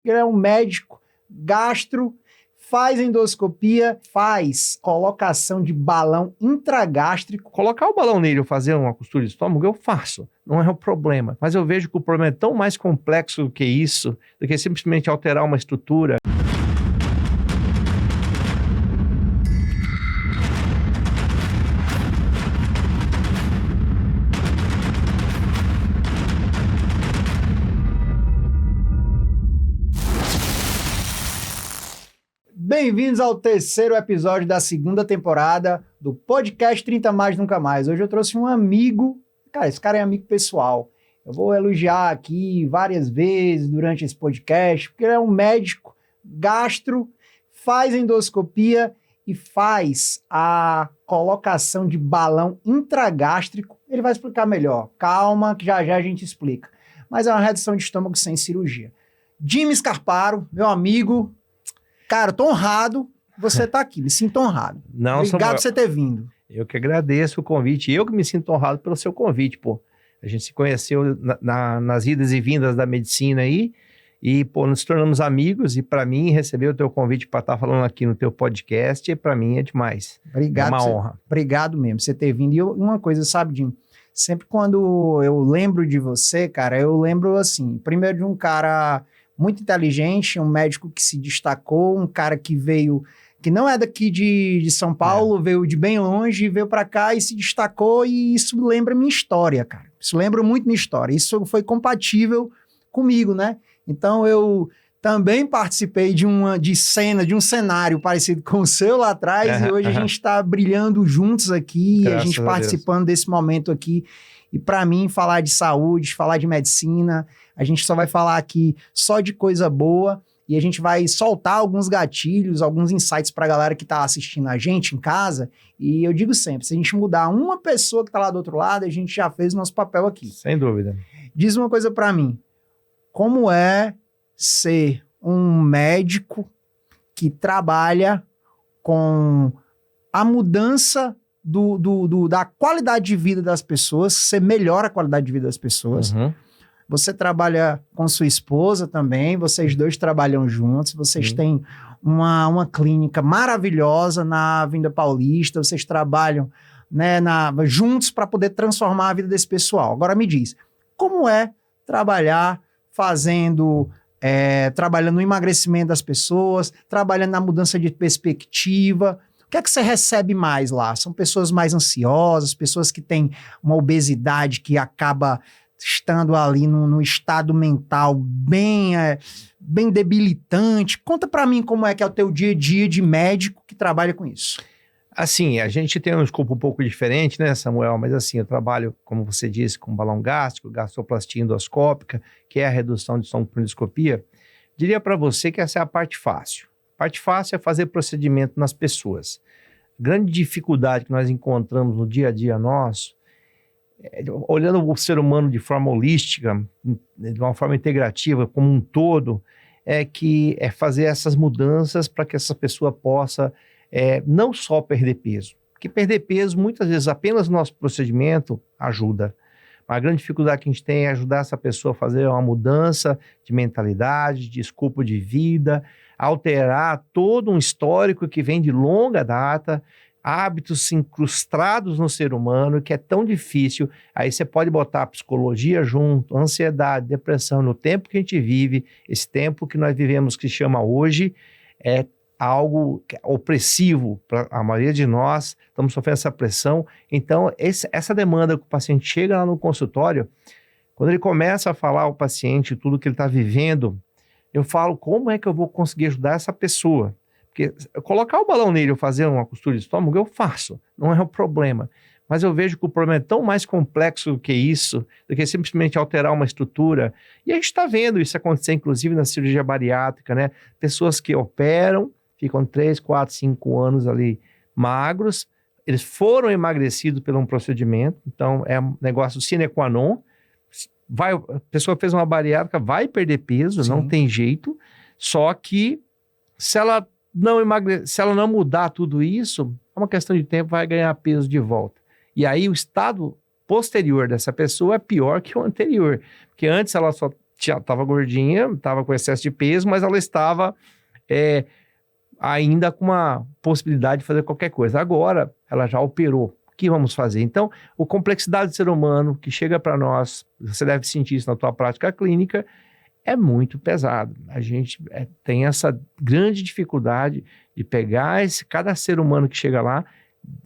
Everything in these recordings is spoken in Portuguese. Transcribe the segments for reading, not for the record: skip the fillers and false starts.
Ele é um médico gastro, faz endoscopia, faz colocação de balão intragástrico. Colocar o balão nele ou fazer uma costura de estômago, eu faço. Não é o problema. Mas eu vejo que o problema é tão mais complexo do que isso, do que simplesmente alterar uma estrutura. Bem-vindos ao terceiro episódio da segunda temporada do podcast 30 Mais Nunca Mais. Hoje eu trouxe um amigo, esse cara é amigo pessoal. Eu vou elogiar aqui várias vezes durante esse podcast, porque ele é um médico gastro, faz endoscopia e faz a colocação de balão intragástrico. Ele vai explicar melhor. Calma, que já já a gente explica. Mas é uma redução de estômago sem cirurgia. Jimmy Scarparo, meu amigo. Cara, eu tô honrado você tá aqui, me sinto honrado. Não, obrigado Samuel, por você ter vindo. Eu que agradeço o convite, eu que me sinto honrado pelo seu convite, pô. A gente se conheceu nas idas e vindas da medicina aí, e, pô, nos tornamos amigos, e para mim, receber o teu convite para estar falando aqui no teu podcast, para mim é demais. Obrigado. É uma honra. Obrigado mesmo por você ter vindo. E uma coisa, sabe, Jim? Sempre quando eu lembro de você, cara, eu lembro, assim, primeiro de um cara muito inteligente, um médico que se destacou, um cara que veio, que não é daqui de São Paulo, veio de bem longe, veio para cá e se destacou, e isso lembra minha história, cara. Isso lembra muito minha história. Isso foi compatível comigo, né? Então eu também participei de um cenário parecido com o seu lá atrás, e hoje a gente está brilhando juntos aqui, a gente participando desse momento aqui. E para mim, falar de saúde, falar de medicina, a gente só vai falar aqui só de coisa boa, e a gente vai soltar alguns gatilhos, alguns insights para a galera que está assistindo a gente em casa. E eu digo sempre, se a gente mudar uma pessoa que está lá do outro lado, a gente já fez o nosso papel aqui. Sem dúvida. Diz uma coisa para mim, como é ser um médico que trabalha com a mudança da qualidade de vida das pessoas, você melhora a qualidade de vida das pessoas. Uhum. Você trabalha com sua esposa também, vocês dois trabalham juntos, vocês têm uma clínica maravilhosa na Avenida Paulista, vocês trabalham, né, juntos para poder transformar a vida desse pessoal. Agora me diz, como é trabalhar trabalhando no emagrecimento das pessoas, trabalhando na mudança de perspectiva? O que é que você recebe mais lá? São pessoas mais ansiosas, pessoas que têm uma obesidade que acaba estando ali no estado mental bem debilitante. Conta pra mim como é que é o teu dia a dia de médico que trabalha com isso. Assim, a gente tem um escopo um pouco diferente, né, Samuel? Mas assim, eu trabalho, como você disse, com balão gástrico, gastroplastia endoscópica, que é a redução de estômago por endoscopia. Diria para você que essa é a parte fácil. A parte fácil é fazer procedimento nas pessoas. A grande dificuldade que nós encontramos no dia a dia nosso, olhando o ser humano de forma holística, de uma forma integrativa, como um todo, é fazer essas mudanças para que essa pessoa possa não só perder peso, porque perder peso, muitas vezes, apenas o nosso procedimento ajuda. Mas a grande dificuldade que a gente tem é ajudar essa pessoa a fazer uma mudança de mentalidade, de escopo de vida, alterar todo um histórico que vem de longa data, hábitos incrustados no ser humano, que é tão difícil. Aí você pode botar a psicologia junto, ansiedade, depressão. No tempo que a gente vive, esse tempo que nós vivemos, que chama hoje, é algo opressivo para a maioria de nós, estamos sofrendo essa pressão. Então, essa demanda que o paciente chega lá no consultório, quando ele começa a falar ao paciente tudo que ele está vivendo, eu falo, como é que eu vou conseguir ajudar essa pessoa? Porque colocar o balão nele ou fazer uma costura de estômago, eu faço, não é o problema. Mas eu vejo que o problema é tão mais complexo do que isso, do que simplesmente alterar uma estrutura. E a gente está vendo isso acontecer, inclusive na cirurgia bariátrica, né? Pessoas que operam, ficam 3, 4, 5 anos ali magros, eles foram emagrecidos por um procedimento, então é um negócio sine qua non. A pessoa fez uma bariátrica, vai perder peso, não tem jeito, só que se ela não mudar tudo isso, é uma questão de tempo, vai ganhar peso de volta. E aí o estado posterior dessa pessoa é pior que o anterior, porque antes ela só estava gordinha, estava com excesso de peso, mas ela estava ainda com uma possibilidade de fazer qualquer coisa. Agora, ela já operou. O que vamos fazer? Então, a complexidade do ser humano que chega para nós, você deve sentir isso na tua prática clínica, é muito pesado. A gente tem essa grande dificuldade de pegar cada ser humano que chega lá,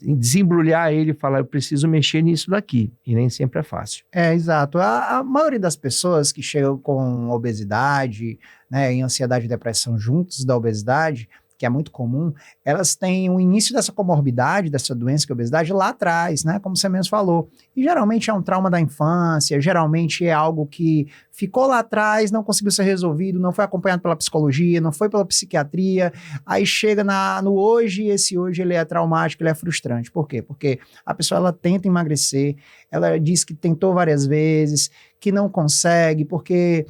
desembrulhar ele e falar, eu preciso mexer nisso daqui. E nem sempre é fácil. Exato. A maioria das pessoas que chegam com obesidade, né, e ansiedade e depressão juntos da obesidade, que é muito comum, elas têm o início dessa comorbidade, dessa doença que é a obesidade, lá atrás, né? Como você mesmo falou. E geralmente é um trauma da infância, geralmente é algo que ficou lá atrás, não conseguiu ser resolvido, não foi acompanhado pela psicologia, não foi pela psiquiatria, aí chega no hoje, e esse hoje ele é traumático, ele é frustrante. Por quê? Porque a pessoa ela tenta emagrecer, ela diz que tentou várias vezes, que não consegue, porque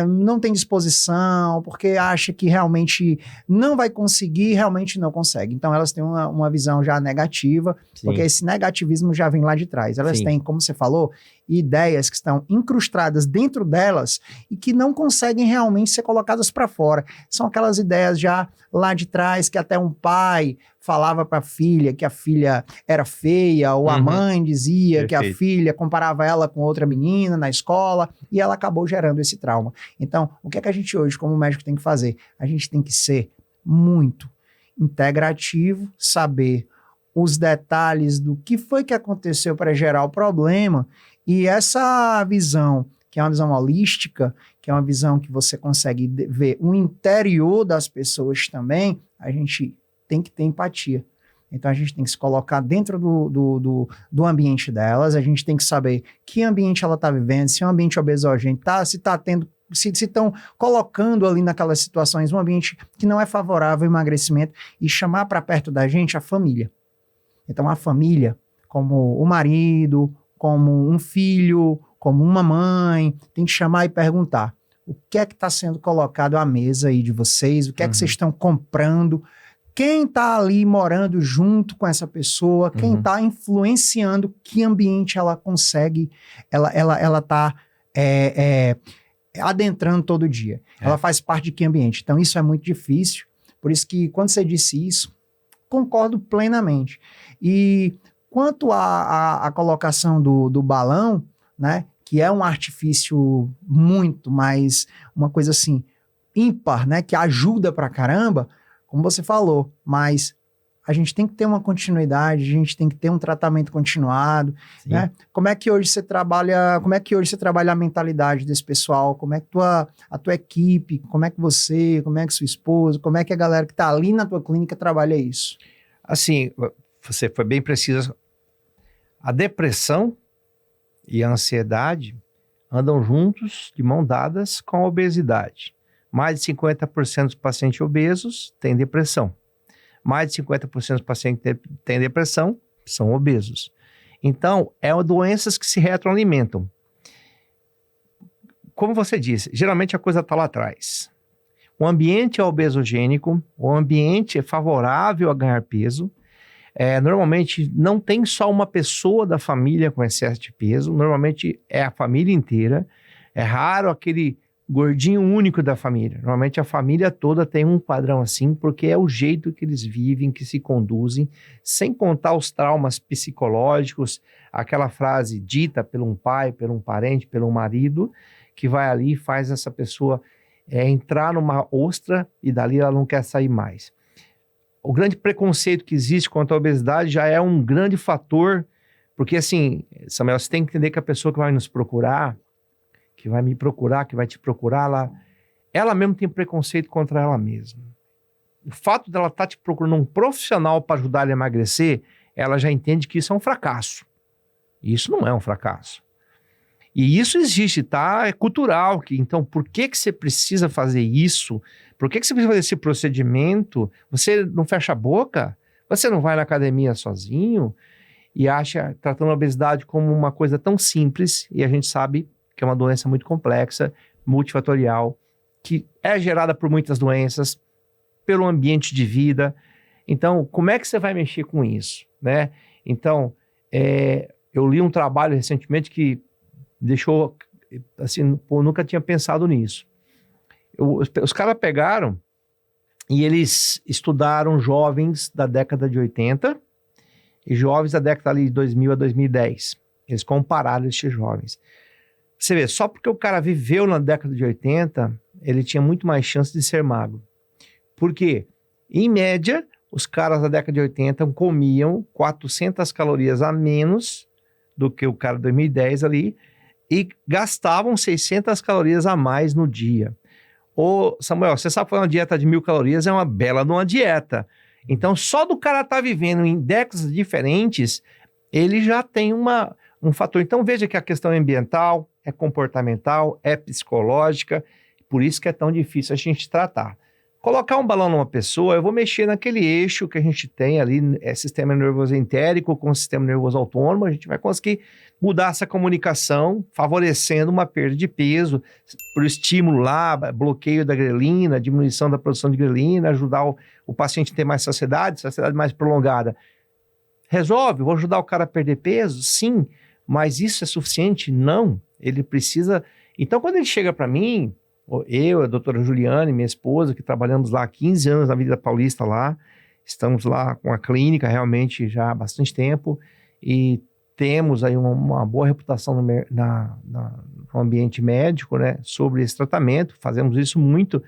não tem disposição, porque acha que realmente não vai conseguir, realmente não consegue. Então elas têm uma visão já negativa, Sim. porque esse negativismo já vem lá de trás. Elas Sim. têm, como você falou, ideias que estão incrustadas dentro delas e que não conseguem realmente ser colocadas para fora. São aquelas ideias já lá de trás que até um pai falava para a filha que a filha era feia, ou a mãe dizia que a filha comparava ela com outra menina na escola, e ela acabou gerando esse trauma. Então, o que é que a gente hoje, como médico, tem que fazer? A gente tem que ser muito integrativo, saber os detalhes do que foi que aconteceu para gerar o problema, e essa visão, que é uma visão holística, que é uma visão que você consegue ver o interior das pessoas também, a gente tem que ter empatia. Então a gente tem que se colocar dentro do ambiente delas, a gente tem que saber que ambiente ela está vivendo, se é um ambiente obesogênico, se está tendo, se estão colocando ali naquelas situações um ambiente que não é favorável ao emagrecimento, e chamar para perto da gente a família. Então a família, como o marido, como um filho, como uma mãe, tem que chamar e perguntar o que é que está sendo colocado à mesa aí de vocês, o que é que vocês estão comprando, quem está ali morando junto com essa pessoa, quem está influenciando, que ambiente ela consegue, ela está adentrando todo dia. Ela faz parte de que ambiente? Então isso é muito difícil, por isso que quando você disse isso, concordo plenamente. E quanto à colocação do balão, né, que é um artifício muito mais, uma coisa assim, ímpar, né, que ajuda pra caramba, como você falou, mas a gente tem que ter uma continuidade, a gente tem que ter um tratamento continuado, né? Como é que hoje você trabalha a mentalidade desse pessoal? Como é que a tua equipe, como é que sua esposa, como é que a galera que tá ali na tua clínica trabalha isso? Assim, você foi bem precisa. A depressão e a ansiedade andam juntos, de mão dadas, com a obesidade. Mais de 50% dos pacientes obesos têm depressão. Mais de 50% dos pacientes que têm depressão são obesos. Então, doenças que se retroalimentam. Como você disse, geralmente a coisa está lá atrás. O ambiente é obesogênico, o ambiente é favorável a ganhar peso. Normalmente não tem só uma pessoa da família com excesso de peso, normalmente é a família inteira. É raro aquele gordinho único da família. Normalmente a família toda tem um padrão assim, porque é o jeito que eles vivem, que se conduzem, sem contar os traumas psicológicos, aquela frase dita por um pai, por um parente, pelo marido, que vai ali e faz essa pessoa entrar numa ostra e dali ela não quer sair mais. O grande preconceito que existe contra a obesidade já é um grande fator, porque assim, Samuel, você tem que entender que a pessoa que vai nos procurar, que vai me procurar, que vai te procurar, ela mesmo tem preconceito contra ela mesma. O fato dela estar te procurando um profissional para ajudar ela a emagrecer, ela já entende que isso é um fracasso. Isso não é um fracasso. E isso existe, tá? É cultural. Então, por que você precisa fazer isso? Por que você precisa fazer esse procedimento? Você não fecha a boca? Você não vai na academia sozinho? E acha, tratando a obesidade como uma coisa tão simples, e a gente sabe que é uma doença muito complexa, multifatorial, que é gerada por muitas doenças, pelo ambiente de vida. Então, como é que você vai mexer com isso, né? Então, eu li um trabalho recentemente que deixou assim, pô, nunca tinha pensado nisso. Os caras pegaram e eles estudaram jovens da década de 80 e jovens da década ali de 2000 a 2010. Eles compararam esses jovens. Você vê, só porque o cara viveu na década de 80, ele tinha muito mais chance de ser magro. Por quê? Em média, os caras da década de 80 comiam 400 calorias a menos do que o cara de 2010 ali e gastavam 600 calorias a mais no dia. Ô, Samuel, você sabe que uma dieta de 1.000 calorias é uma bela de uma dieta. Então, só do cara estar vivendo em décadas diferentes, ele já tem um fator. Então, veja que a questão é ambiental, é comportamental, é psicológica, por isso que é tão difícil a gente tratar. Colocar um balão numa pessoa, eu vou mexer naquele eixo que a gente tem ali, sistema nervoso entérico com sistema nervoso autônomo, a gente vai conseguir mudar essa comunicação, favorecendo uma perda de peso, por estímulo lá, bloqueio da grelina, diminuição da produção de grelina, ajudar o paciente a ter mais saciedade mais prolongada. Resolve? Vou ajudar o cara a perder peso? Sim, mas isso é suficiente? Não. Ele precisa... Então, quando ele chega para mim, eu, a doutora Juliane, minha esposa, que trabalhamos lá há 15 anos na Avenida Paulista lá, estamos lá com a clínica realmente já há bastante tempo e temos aí uma boa reputação no ambiente médico, né, sobre esse tratamento, fazemos isso muito,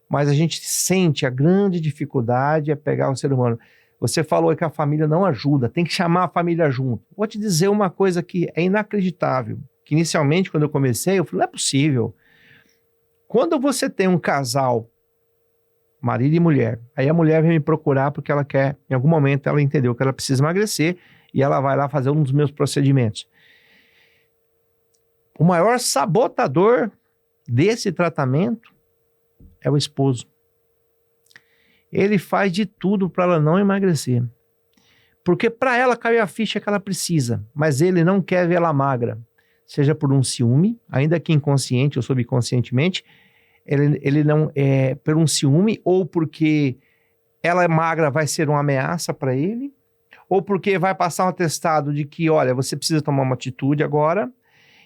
mas a gente sente a grande dificuldade é pegar o ser humano. Você falou que a família não ajuda, tem que chamar a família junto. Vou te dizer uma coisa que é inacreditável, que inicialmente quando eu comecei, eu falei, não é possível. Quando você tem um casal, marido e mulher, aí a mulher vem me procurar porque ela quer, em algum momento ela entendeu que ela precisa emagrecer e ela vai lá fazer um dos meus procedimentos. O maior sabotador desse tratamento é o esposo. Ele faz de tudo para ela não emagrecer. Porque para ela caiu a ficha que ela precisa, mas ele não quer ver ela magra. Seja por um ciúme, ainda que inconsciente ou subconscientemente, ele não é por um ciúme, ou porque ela é magra vai ser uma ameaça para ele, ou porque vai passar um atestado de que, olha, você precisa tomar uma atitude agora.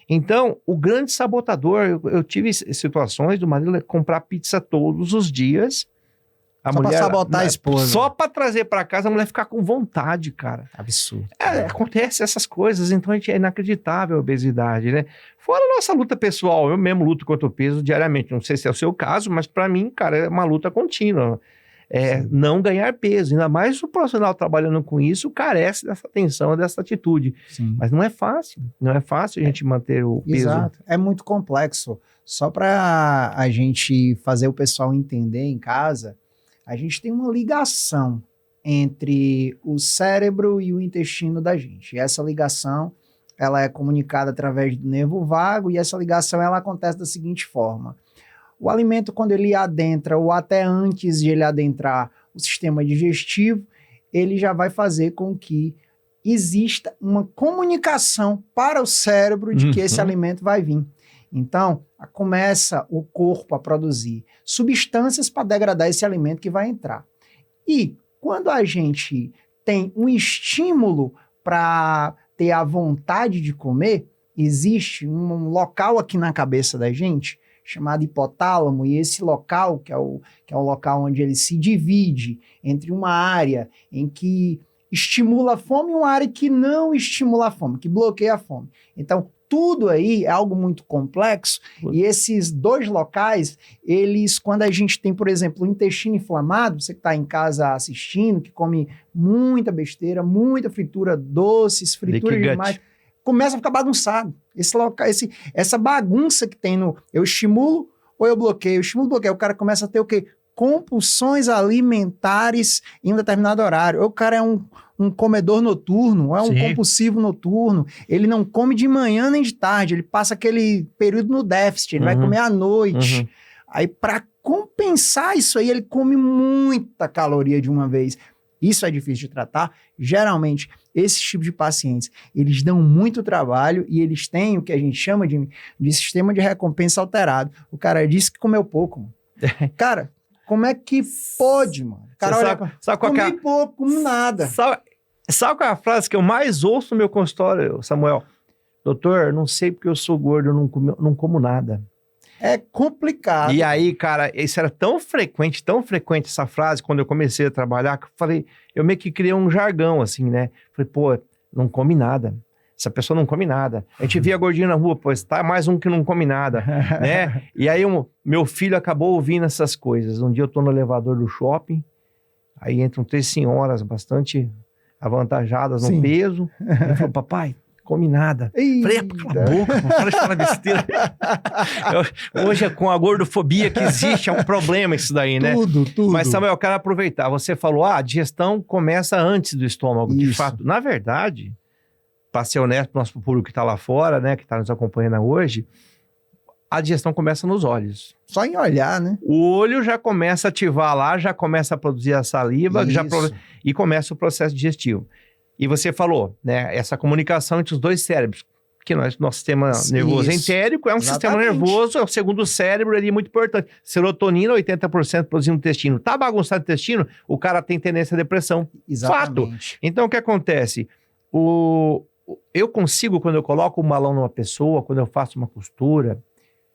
Então, o grande sabotador, eu tive situações do marido comprar pizza todos os dias. Só para sabotar a esposa. Só para trazer para casa, a mulher ficar com vontade, cara. Absurdo. Acontece essas coisas, então é inacreditável a obesidade, né? Fora a nossa luta pessoal, eu mesmo luto contra o peso diariamente. Não sei se é o seu caso, mas para mim, cara, é uma luta contínua. Não ganhar peso. Ainda mais o profissional trabalhando com isso carece dessa atenção, dessa atitude. Sim. Mas não é fácil. Não é fácil a gente manter o peso. Exato. É muito complexo. Só para a gente fazer o pessoal entender em casa, a gente tem uma ligação entre o cérebro e o intestino da gente. E essa ligação, ela é comunicada através do nervo vago, e essa ligação ela acontece da seguinte forma. O alimento, quando ele adentra, ou até antes de ele adentrar o sistema digestivo, ele já vai fazer com que exista uma comunicação para o cérebro de que esse alimento vai vir. Então, começa o corpo a produzir substâncias para degradar esse alimento que vai entrar. E quando a gente tem um estímulo para ter a vontade de comer, existe um local aqui na cabeça da gente chamado hipotálamo, e esse local, que é o local onde ele se divide entre uma área em que estimula a fome e uma área que não estimula a fome, que bloqueia a fome. Então, tudo aí é algo muito complexo, e esses dois locais, eles, quando a gente tem, por exemplo, o intestino inflamado, você que está em casa assistindo, que come muita besteira, muita fritura, doces, fritura demais, começa a ficar bagunçado. Essa bagunça que tem no eu estimulo ou eu bloqueio, o cara começa a ter o quê? Compulsões alimentares em um determinado horário. Ou o cara é um comedor noturno, é um compulsivo noturno, ele não come de manhã nem de tarde, ele passa aquele período no déficit, ele vai comer à noite. Aí, para compensar isso aí, ele come muita caloria de uma vez. Isso é difícil de tratar. Geralmente, esse tipo de pacientes, eles dão muito trabalho e eles têm o que a gente chama de sistema de recompensa alterado. O cara disse que comeu pouco, mano. Cara, como é que pode, mano? O cara olha, comi pouco, como nada. Sabe qual é a frase que eu mais ouço no meu consultório, Samuel? doutor, não sei porque eu sou gordo, eu não como nada. É complicado. E aí, cara, isso era tão frequente essa frase, quando eu comecei a trabalhar, que eu falei, eu meio que criei um jargão, assim, né? Falei, pô, não come nada. Essa pessoa não come nada. A gente via gordinho na rua, pô, tá mais um que não come nada, né? E aí, meu filho acabou ouvindo essas coisas. Um dia eu tô no elevador do shopping, aí entram 3 senhoras bastante avantajadas no peso. Ele falou, papai, come nada. Falei, cala a boca, para de falar besteira. Hoje, com a gordofobia que existe, é um problema isso daí, né? Tudo. Mas, Samuel, eu quero aproveitar. Você falou, a digestão começa antes do estômago. Isso. De fato, na verdade, para ser honesto, nosso público que está lá fora, né, que está nos acompanhando hoje, a digestão começa nos olhos. Só em olhar, né? O olho já começa a ativar lá, já começa a produzir a saliva e começa o processo digestivo. E você falou, né, essa comunicação entre os dois cérebros, que nosso sistema nervoso entérico é um sistema nervoso, é o segundo cérebro, ele é muito importante. Serotonina, 80% produzindo no intestino. Tá bagunçado o intestino, o cara tem tendência à depressão. Exatamente. Fato. Então, o que acontece? Eu consigo, quando eu coloco um balão numa pessoa, quando eu faço uma costura,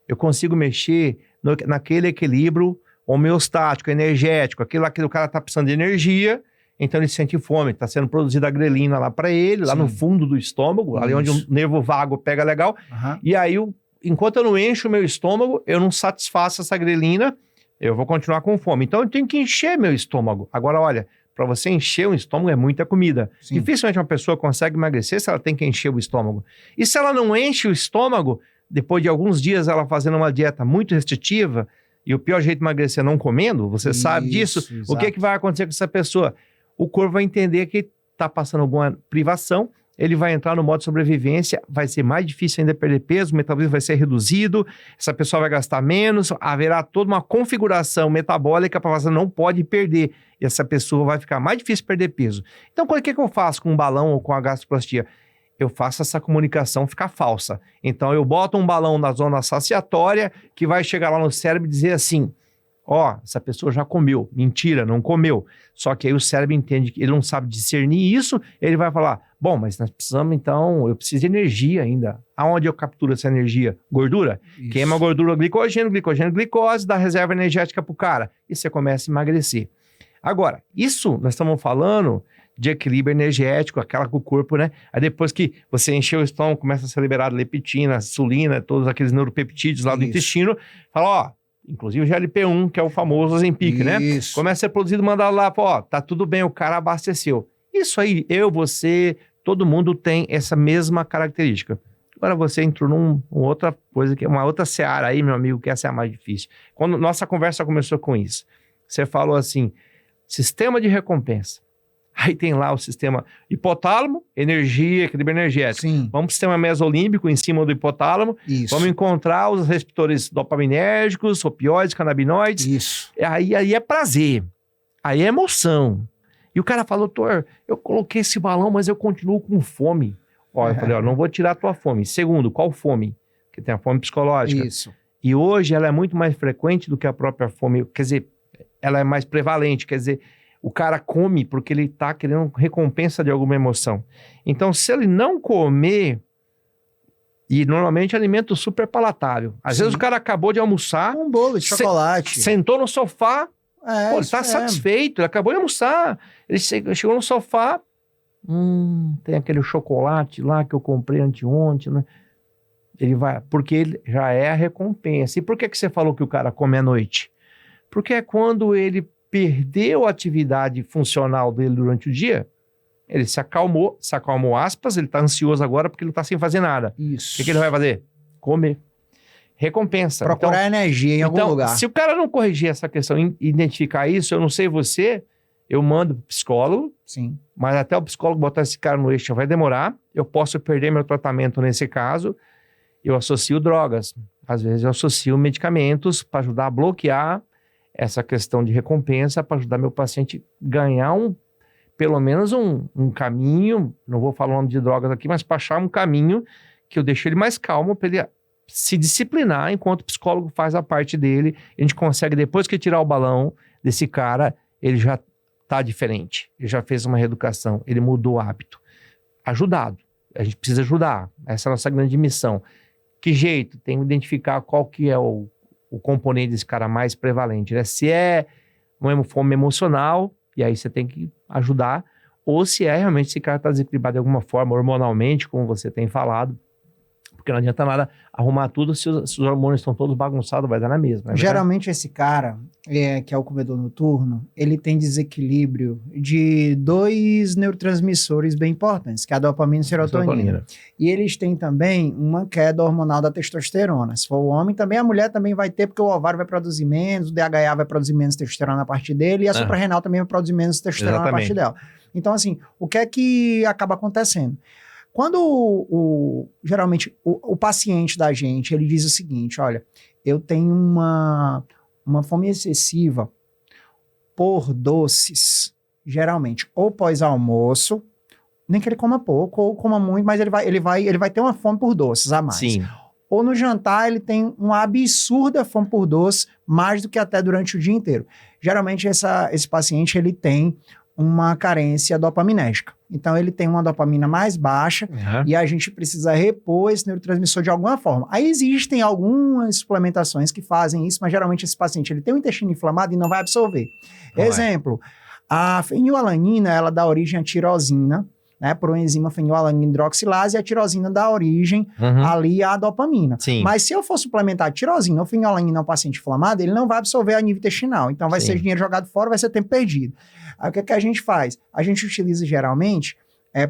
eu consigo mexer naquele equilíbrio homeostático, energético, aquilo lá que o cara tá precisando de energia, então ele sente fome, está sendo produzida a grelina lá para ele, lá no fundo do estômago, ali onde o nervo vago pega legal, e aí, enquanto eu não encho o meu estômago, eu não satisfaço essa grelina, eu vou continuar com fome. Então eu tenho que encher meu estômago. Agora, olha, para você encher um estômago é muita comida. Sim. Dificilmente uma pessoa consegue emagrecer se ela tem que encher o estômago. E se ela não enche o estômago, depois de alguns dias ela fazendo uma dieta muito restritiva, e o pior jeito de emagrecer é não comendo, você sabe disso, exato. O que vai acontecer com essa pessoa? O corpo vai entender que está passando alguma privação, ele vai entrar no modo de sobrevivência, vai ser mais difícil ainda perder peso, o metabolismo vai ser reduzido, essa pessoa vai gastar menos, haverá toda uma configuração metabólica para fazer, não pode perder, e essa pessoa vai ficar mais difícil perder peso. Então, o que eu faço com um balão ou com a gastroplastia? Eu faço essa comunicação ficar falsa. Então, eu boto um balão na zona saciatória, que vai chegar lá no cérebro e dizer assim, essa pessoa já comeu. Mentira, não comeu. Só que aí o cérebro entende que ele não sabe discernir isso, ele vai falar, bom, mas nós precisamos então, eu preciso de energia ainda. Aonde eu capturo essa energia? Gordura? Isso. Queima a gordura, glicogênio, glicose, dá reserva energética pro cara. E você começa a emagrecer. Agora, isso nós estamos falando de equilíbrio energético, aquela que o corpo, né? Aí depois que você encheu o estômago, começa a ser liberado leptina, insulina, todos aqueles neuropeptídeos lá do intestino, fala, inclusive o GLP-1, que é o famoso Ozempic, né? Começa a ser produzido, mandado lá, tá tudo bem, o cara abasteceu. Isso aí, você, todo mundo tem essa mesma característica. Agora você entrou numa outra coisa, que é uma outra seara aí, meu amigo, que essa é a mais difícil. Quando nossa conversa começou com isso, você falou assim, sistema de recompensa. Aí tem lá o sistema hipotálamo, energia, equilíbrio energético. Sim. Vamos para o sistema mesolímbico, em cima do hipotálamo. Isso. Vamos encontrar os receptores dopaminérgicos, opioides, canabinoides. Isso. Aí é prazer. Aí é emoção. E o cara falou, doutor, eu coloquei esse balão, mas eu continuo com fome. Eu falei, não vou tirar a tua fome. Segundo, qual fome? Porque tem a fome psicológica. Isso. E hoje ela é muito mais frequente do que a própria fome. Quer dizer, ela é mais prevalente. Quer dizer, o cara come porque ele está querendo recompensa de alguma emoção. Então, se ele não comer, e normalmente é alimento super palatável. Às vezes o cara acabou de almoçar. Um bolo de chocolate. Sentou no sofá. Ele está satisfeito. Ele acabou de almoçar. Ele chegou no sofá. Tem aquele chocolate lá que eu comprei anteontem. Né? Ele vai, porque ele já é a recompensa. E por que você falou que o cara come à noite? Porque é quando ele perdeu a atividade funcional dele durante o dia, ele se acalmou aspas, ele está ansioso agora porque ele está sem fazer nada. Isso. O que ele vai fazer? Comer. Recompensa. Procurar energia em algum lugar. Se o cara não corrigir essa questão, identificar isso, eu não sei você, eu mando pro psicólogo, sim, mas até o psicólogo botar esse cara no eixo vai demorar, eu posso perder meu tratamento nesse caso, eu associo drogas. Às vezes eu associo medicamentos para ajudar a bloquear essa questão de recompensa, para ajudar meu paciente a ganhar pelo menos um caminho, não vou falar o nome de drogas aqui, mas para achar um caminho que eu deixo ele mais calmo, para ele se disciplinar, enquanto o psicólogo faz a parte dele. A gente consegue, depois que tirar o balão desse cara, ele já está diferente, ele já fez uma reeducação, ele mudou o hábito. Ajudado. a gente precisa ajudar. Essa é a nossa grande missão. Que jeito? Tem que identificar qual que é o componente desse cara mais prevalente, né? Se é uma fome emocional, e aí você tem que ajudar, ou se é realmente esse cara está desequilibrado de alguma forma, hormonalmente, como você tem falado, porque não adianta nada arrumar tudo se os hormônios estão todos bagunçados, vai dar na mesma. Né? Geralmente esse cara, que é o comedor noturno, ele tem desequilíbrio de 2 neurotransmissores bem importantes, que é a dopamina e a serotonina. E eles têm também uma queda hormonal da testosterona. Se for o homem, também a mulher também vai ter, porque o ovário vai produzir menos, o DHA vai produzir menos testosterona na parte dele, e a suprarrenal também vai produzir menos testosterona na parte dela. Então, assim, o que é que acaba acontecendo? Quando geralmente o paciente da gente, ele diz o seguinte, olha, eu tenho uma fome excessiva por doces, geralmente, ou pós-almoço, nem que ele coma pouco, ou coma muito, mas ele vai ter uma fome por doces a mais. Sim. Ou no jantar, ele tem uma absurda fome por doce, mais do que até durante o dia inteiro. Geralmente, esse paciente, ele tem uma carência dopaminérgica. Então, ele tem uma dopamina mais baixa e a gente precisa repor esse neurotransmissor de alguma forma. Aí existem algumas suplementações que fazem isso, mas geralmente esse paciente ele tem o intestino inflamado e não vai absorver. Exemplo, a fenilalanina, ela dá origem à tirosina, né, por uma enzima fenilalanina hidroxilase, e a tirosina dá origem ali à dopamina. Sim. Mas se eu for suplementar a tirosina ou fenilalanina a um paciente inflamado, ele não vai absorver a nível intestinal. Então vai ser dinheiro jogado fora, vai ser tempo perdido. Aí o que a gente faz? A gente utiliza geralmente,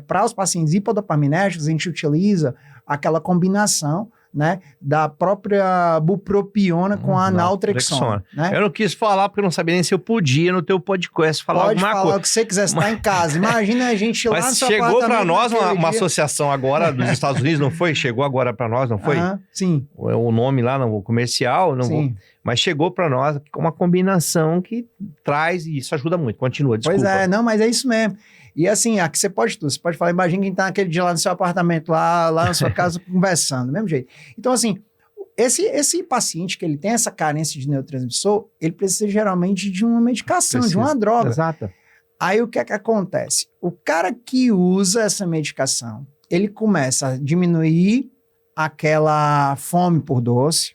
para os pacientes hipodopaminérgicos, a gente utiliza aquela combinação, né, da própria bupropiona com a naltrexona. Né? Eu não quis falar porque eu não sabia nem se eu podia no teu podcast falar alguma coisa. Pode falar o que você quiser, você está em casa. Imagina a gente lá no seu apartamento. Mas chegou para nós uma dia. associação agora dos Estados Unidos, não foi? Chegou agora para nós, não foi? Sim. O nome lá, no comercial, não sim. Vou... Mas chegou para nós uma combinação que traz, e isso ajuda muito. Continua, desculpa. Pois é, não, mas é isso mesmo. E assim, aqui você pode tudo. Você pode falar, imagina quem está naquele dia lá no seu apartamento, lá na sua casa, conversando, do mesmo jeito. Então, assim, esse paciente que ele tem essa carência de neurotransmissor, ele precisa geralmente de uma medicação, de uma droga. Exato. Aí o que é que acontece? O cara que usa essa medicação, ele começa a diminuir aquela fome por doce,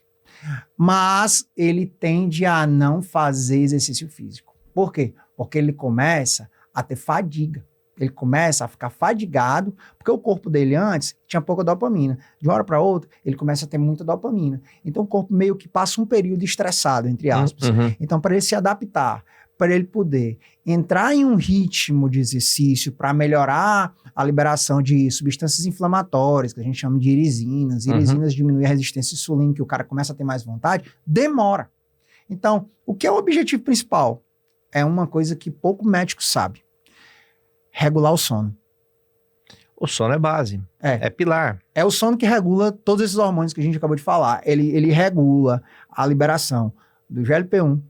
mas ele tende a não fazer exercício físico. Por quê? Porque ele começa a ter fadiga. Ele começa a ficar fadigado, porque o corpo dele antes tinha pouca dopamina. De uma hora para outra, ele começa a ter muita dopamina. Então, o corpo meio que passa um período estressado, entre aspas. Então, para ele se adaptar, para ele poder entrar em um ritmo de exercício para melhorar a liberação de substâncias inflamatórias, que a gente chama de irizinas. Irizinas diminuem a resistência insulínica, que o cara começa a ter mais vontade, demora. Então, o que é o objetivo principal? É uma coisa que pouco médico sabe. Regular o sono. O sono é base, é pilar. É o sono que regula todos esses hormônios que a gente acabou de falar. Ele regula a liberação do GLP-1,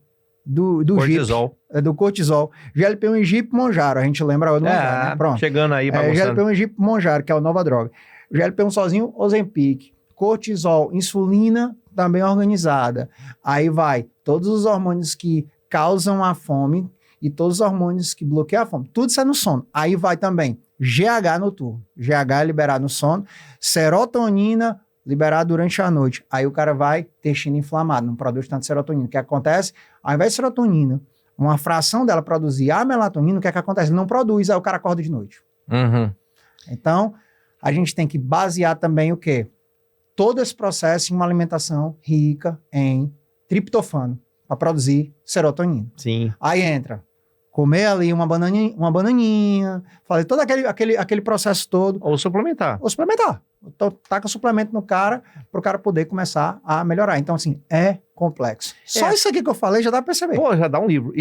do cortisol. GIP, do cortisol, GLP-1 e GIP Monjaro, a gente lembra do Monjaro, né? Pronto. Chegando aí, GLP-1 e GIP Monjaro, que é a nova droga. GLP-1 sozinho, Ozempic. Cortisol, insulina também organizada. Aí vai todos os hormônios que causam a fome e todos os hormônios que bloqueiam a fome. Tudo isso é no sono. Aí vai também GH noturno. GH é liberado no sono. Serotonina liberada durante a noite. Aí o cara vai intestino inflamado, não produz tanto serotonina. O que acontece? Ao invés de serotonina, uma fração dela produzir a melatonina, o que acontece? Ele não produz, aí o cara acorda de noite. Então, a gente tem que basear também o quê? Todo esse processo em uma alimentação rica em triptofano, para produzir serotonina. Sim. Aí entra comer ali uma bananinha, fazer todo aquele processo todo. Ou suplementar. Então, taca suplemento no cara, para o cara poder começar a melhorar. Então, assim, é complexo. Só isso aqui que eu falei já dá para perceber. Pô, já dá um livro.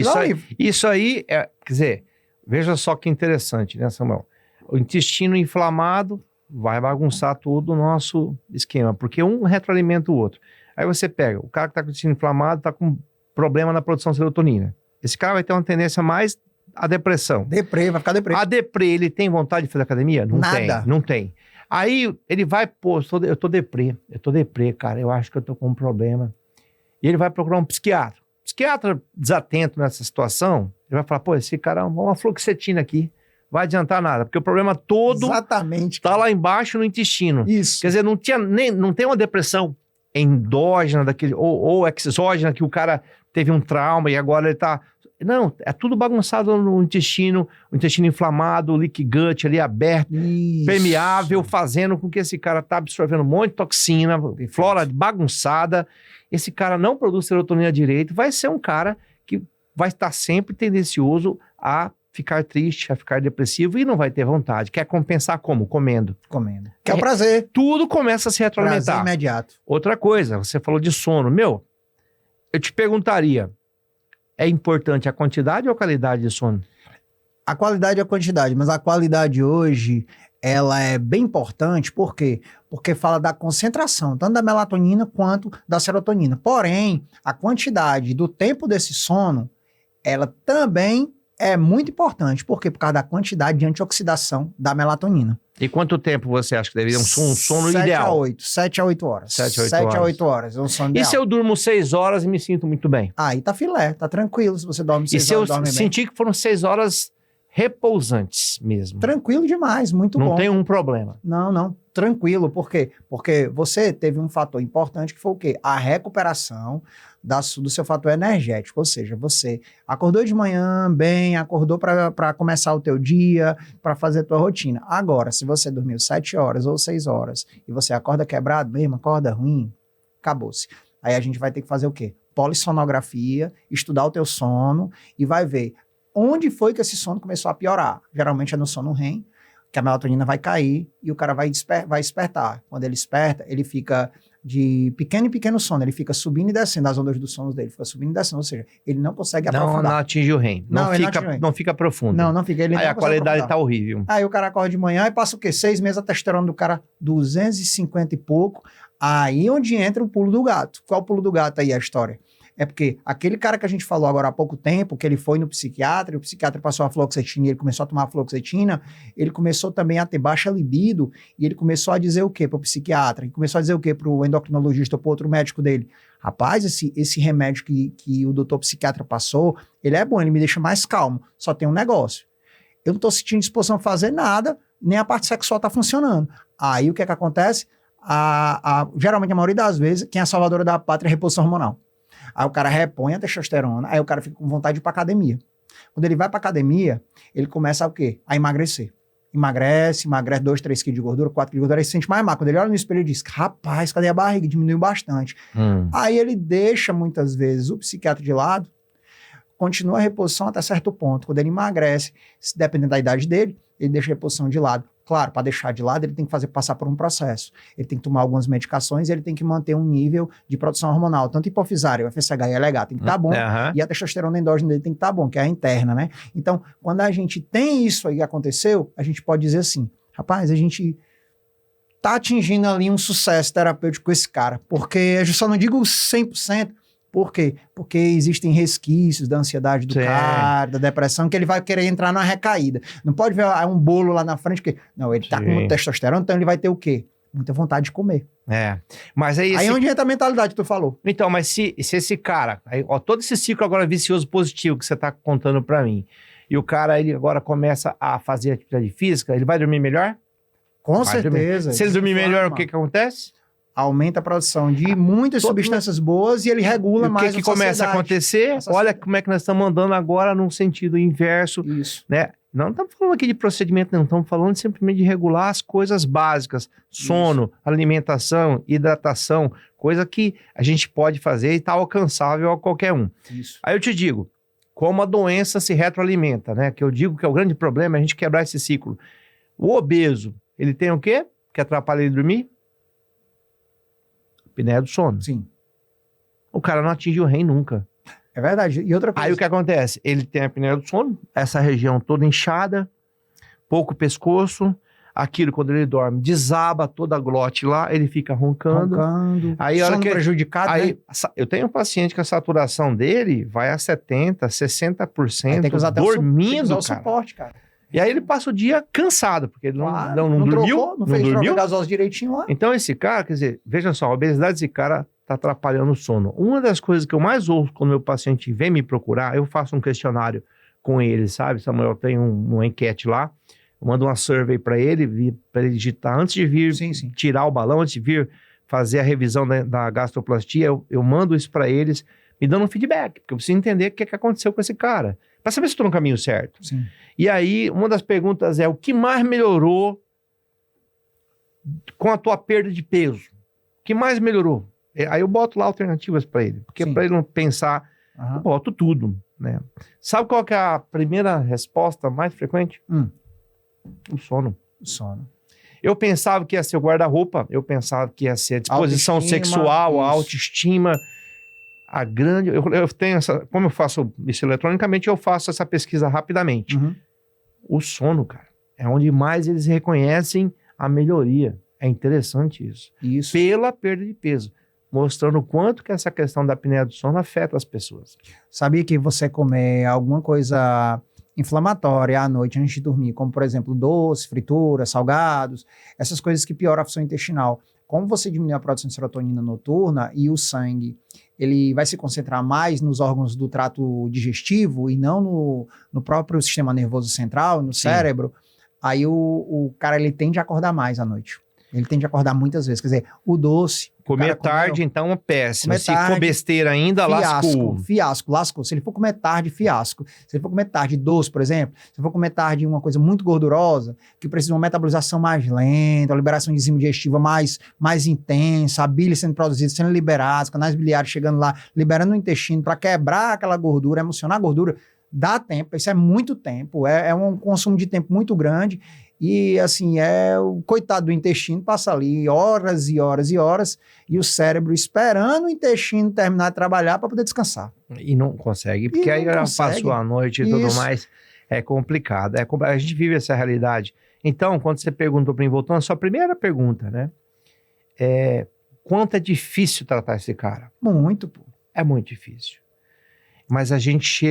Isso aí, quer dizer, veja só que interessante, né, Samuel? O intestino inflamado vai bagunçar todo o nosso esquema, porque um retroalimenta o outro. Aí você pega, o cara que está com o intestino inflamado está com problema na produção de serotonina. Esse cara vai ter uma tendência mais à depressão. Vai ficar deprê. A deprê, ele tem vontade de fazer academia? Não tem. Aí ele vai, eu tô deprê, cara, eu acho que eu tô com um problema. E ele vai procurar um psiquiatra. Psiquiatra desatento nessa situação, ele vai falar, esse cara, uma fluoxetina aqui, vai adiantar nada, porque o problema todo Exatamente. está lá embaixo no intestino. Isso. Quer dizer, não tem uma depressão endógena daquele, ou exógena, que o cara teve um trauma e agora ele tá... Não, é tudo bagunçado no intestino, o intestino inflamado, o leaky gut ali aberto, Isso. permeável, fazendo com que esse cara tá absorvendo um monte de toxina, flora bagunçada. Esse cara não produz serotonina direito, vai ser um cara que vai estar sempre tendencioso a ficar triste, a ficar depressivo e não vai ter vontade. Quer compensar como? Comendo. Comendo. Que é o prazer. Tudo começa a se retroalimentar. Prazer imediato. Outra coisa, você falou de sono. Meu, eu te perguntaria, é importante a quantidade ou a qualidade de sono? A qualidade e a quantidade, mas a qualidade hoje, ela é bem importante, por quê? Porque fala da concentração, tanto da melatonina quanto da serotonina. Porém, a quantidade do tempo desse sono, ela também é muito importante. Por quê? Por causa da quantidade de antioxidação da melatonina. E quanto tempo você acha que deveria um sono ideal? 7 a 8 horas. 7 a 8 7 horas. a 8 horas é um sono E ideal. se eu durmo 6 horas e me sinto muito bem? Aí tá filé, tá tranquilo se você dorme E 6 se eu horas, dorme bem. sentir que foram 6 horas repousantes mesmo? Tranquilo demais, muito Não bom. tem um problema. Não, tranquilo. Por quê? Porque você teve um fator importante que foi o quê? A recuperação do seu fator energético. Ou seja, você acordou de manhã bem, acordou para começar o teu dia, para fazer a tua rotina. Agora, se você dormiu 7 horas ou 6 horas e você acorda quebrado mesmo, acorda ruim, acabou-se. Aí a gente vai ter que fazer o quê? Polissonografia, estudar o teu sono e vai ver onde foi que esse sono começou a piorar. Geralmente é no sono REM, que a melatonina vai cair e o cara vai despertar. Quando ele desperta, ele fica de pequeno em pequeno sono, ele fica subindo e descendo, as ondas do sono dele fica subindo e descendo, ou seja, ele não consegue aprofundar. Não atinge o REM. Não fica profundo. Não fica. Ele Aí não a qualidade tá horrível. Aí o cara acorda de manhã e passa o quê? 6 meses a testosterona do cara 250 e pouco. Aí onde entra o pulo do gato. Qual o pulo do gato aí a história? É porque aquele cara que a gente falou agora há pouco tempo, que ele foi no psiquiatra, e o psiquiatra passou a fluoxetina e ele começou a tomar a fluoxetina, ele começou também a ter baixa libido e ele começou a dizer o quê para o psiquiatra? Ele começou a dizer o quê para o endocrinologista ou para outro médico dele? Rapaz, esse remédio que o doutor psiquiatra passou, ele é bom, ele me deixa mais calmo, só tem um negócio. Eu não estou sentindo disposição a fazer nada, nem a parte sexual está funcionando. Aí o que é que acontece? Geralmente, a maioria das vezes, quem é a salvadora da pátria é a reposição hormonal. Aí o cara repõe a testosterona, aí o cara fica com vontade de ir pra academia. Quando ele vai pra academia, ele começa o quê? A emagrecer. Emagrece 2, 3 quilos de gordura, 4 quilos de gordura, aí se sente mais magro. Quando ele olha no espelho, ele diz, rapaz, cadê a barriga? Diminuiu bastante. Aí ele deixa, muitas vezes, o psiquiatra de lado, continua a reposição até certo ponto. Quando ele emagrece, dependendo da idade dele, ele deixa a reposição de lado. Claro, para deixar de lado, ele tem que passar por um processo. Ele tem que tomar algumas medicações e ele tem que manter um nível de produção hormonal, tanto hipofisária, o FSH e LH, tem que estar bom. E a testosterona endógena dele tem que estar bom, que é a interna, né? Então, quando a gente tem isso aí que aconteceu, a gente pode dizer assim, rapaz, a gente tá atingindo ali um sucesso terapêutico com esse cara, porque eu só não digo 100%, por quê? Porque existem resquícios da ansiedade do cara, da depressão, que ele vai querer entrar numa recaída. Não pode ver um bolo lá na frente, que não, ele tá com muito testosterona, então ele vai ter o quê? Muita vontade de comer. Mas aí onde entra a mentalidade que tu falou. Então, mas se esse cara, todo esse ciclo agora vicioso positivo que você tá contando pra mim, e o cara, ele agora começa a fazer atividade física, ele vai dormir melhor? Com certeza. Se ele dormir melhor, o que acontece? Aumenta a produção de muitas substâncias boas e ele regula mais o que começa a acontecer? Olha como é que nós estamos andando agora num sentido inverso. Isso. Né? Não estamos falando aqui de procedimento, não. Estamos falando simplesmente de regular as coisas básicas. Sono, alimentação, hidratação. Coisa que a gente pode fazer e está alcançável a qualquer um. Isso. Aí eu te digo, como a doença se retroalimenta, né? Que eu digo que é o grande problema é a gente quebrar esse ciclo. O obeso, ele tem o quê? Que atrapalha ele dormir? Apneia do sono. Sim. O cara não atinge o REM nunca. É verdade. E outra coisa... Aí o que acontece? Ele tem a apneia do sono, essa região toda inchada, pouco pescoço, aquilo quando ele dorme desaba toda a glote lá, ele fica roncando. Aí a hora que prejudicado, aí, né? Eu tenho um paciente que a saturação dele vai a 70%, 60%, tem que usar dormindo, tem que usar o cara. suporte, cara. E aí ele passa o dia cansado, porque ele não dormiu, trocou, não fez troca gasosa direitinho lá. Então esse cara, quer dizer, veja só, a obesidade desse cara está atrapalhando o sono. Uma das coisas que eu mais ouço quando meu paciente vem me procurar, eu faço um questionário com ele, sabe? Samuel, tem uma enquete lá, eu mando uma survey para ele digitar, antes de vir tirar o balão, antes de vir fazer a revisão da gastroplastia, eu mando isso para eles, me dando um feedback, porque eu preciso entender o que aconteceu com esse cara, para saber se estou no caminho certo. Sim. E aí, uma das perguntas é, o que mais melhorou com a tua perda de peso? O que mais melhorou? Aí eu boto lá alternativas para ele, porque para ele não pensar, eu boto tudo, né? Sabe qual que é a primeira resposta mais frequente? O sono. O sono. Eu pensava que ia ser o guarda-roupa, eu pensava que ia ser a disposição sexual, a autoestima, a grande... Eu tenho essa... Como eu faço isso eletronicamente, eu faço essa pesquisa rapidamente. O sono, cara, é onde mais eles reconhecem a melhoria. É interessante isso. Pela perda de peso. Mostrando o quanto que essa questão da apneia do sono afeta as pessoas. Sabia que você comer alguma coisa inflamatória à noite antes de dormir, como por exemplo doce, fritura, salgados, essas coisas que pioram a função intestinal. Como você diminui a produção de serotonina noturna e o sangue, ele vai se concentrar mais nos órgãos do trato digestivo e não no próprio sistema nervoso central, no cérebro, aí o cara ele tende a acordar mais à noite. Ele tende a acordar muitas vezes. Quer dizer, o doce... Comer tarde, então, é péssimo. Se for besteira ainda, lascou. Se ele for comer tarde, fiasco. Se ele for comer tarde doce, por exemplo, se ele for comer tarde uma coisa muito gordurosa, que precisa de uma metabolização mais lenta, uma liberação de enzima digestiva mais intensa, a bile sendo produzida, sendo liberada, os canais biliares chegando lá, liberando o intestino para quebrar aquela gordura, emocionar a gordura, dá tempo. Isso é muito tempo. É um consumo de tempo muito grande. E, assim, o coitado do intestino passa ali horas e horas e horas e o cérebro esperando o intestino terminar de trabalhar para poder descansar. E não consegue, porque aí já passou a noite e tudo mais. É complicado. A gente vive essa realidade. Então, quando você perguntou para mim, voltando à sua primeira pergunta, né? Quanto é difícil tratar esse cara? Muito, pô. É muito difícil. Mas a gente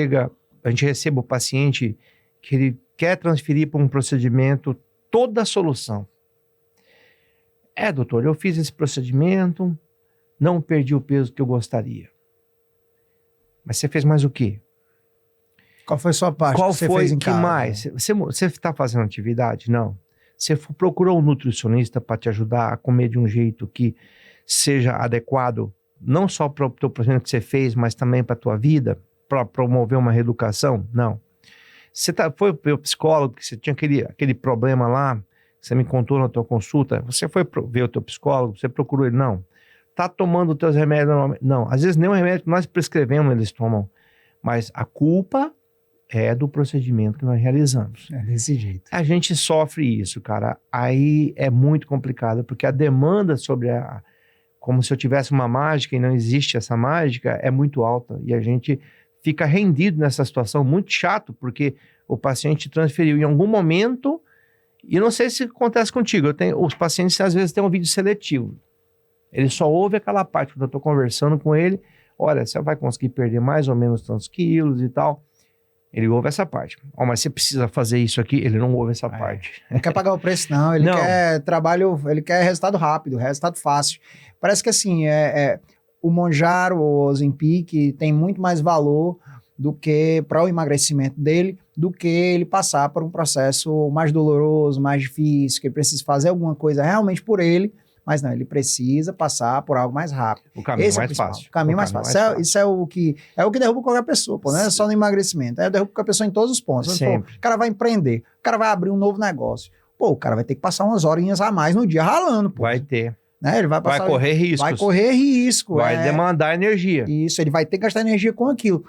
recebe o paciente que ele quer transferir para um procedimento toda a solução. Doutor, eu fiz esse procedimento, não perdi o peso que eu gostaria. Mas você fez mais o quê? Qual foi a sua parte? Qual que você foi fez em que casa? mais? Você está fazendo atividade? Não. Você procurou um nutricionista para te ajudar a comer de um jeito que seja adequado, não só para o teu procedimento que você fez, mas também para a tua vida, para promover uma reeducação? Não. Você foi para o psicólogo, que você tinha aquele problema lá, que você me contou na tua consulta, você foi ver o teu psicólogo, você procurou ele? Não. Está tomando os teus remédios normalmente? Não. Às vezes nem o remédio que nós prescrevemos eles tomam, mas a culpa é do procedimento que nós realizamos. É desse jeito. A gente sofre isso, cara. Aí é muito complicado, porque a demanda sobre como se eu tivesse uma mágica e não existe essa mágica, é muito alta, e a gente fica rendido nessa situação, muito chato, porque o paciente transferiu em algum momento, e não sei se acontece contigo, os pacientes às vezes têm um vídeo seletivo, ele só ouve aquela parte, quando eu estou conversando com ele, olha, você vai conseguir perder mais ou menos tantos quilos e tal, ele ouve essa parte. Mas você precisa fazer isso aqui, ele não ouve essa parte. Não quer pagar o preço não, ele quer trabalho, ele quer resultado rápido, resultado fácil. Parece que assim, o Mounjaro, o Ozempic, tem muito mais valor do que para o emagrecimento dele, do que ele passar por um processo mais doloroso, mais difícil, que ele precisa fazer alguma coisa realmente por ele, mas não, ele precisa passar por algo mais rápido. O caminho mais fácil. O caminho mais fácil. Isso é o que derruba qualquer pessoa, pô, não é só no emagrecimento, derruba qualquer pessoa em todos os pontos. Sempre. Pô, o cara vai empreender, o cara vai abrir um novo negócio, pô, o cara vai ter que passar umas horinhas a mais no dia ralando, pô. Vai ter. Né? Ele vai correr riscos. Vai correr risco. Vai demandar energia. Isso, ele vai ter que gastar energia com aquilo.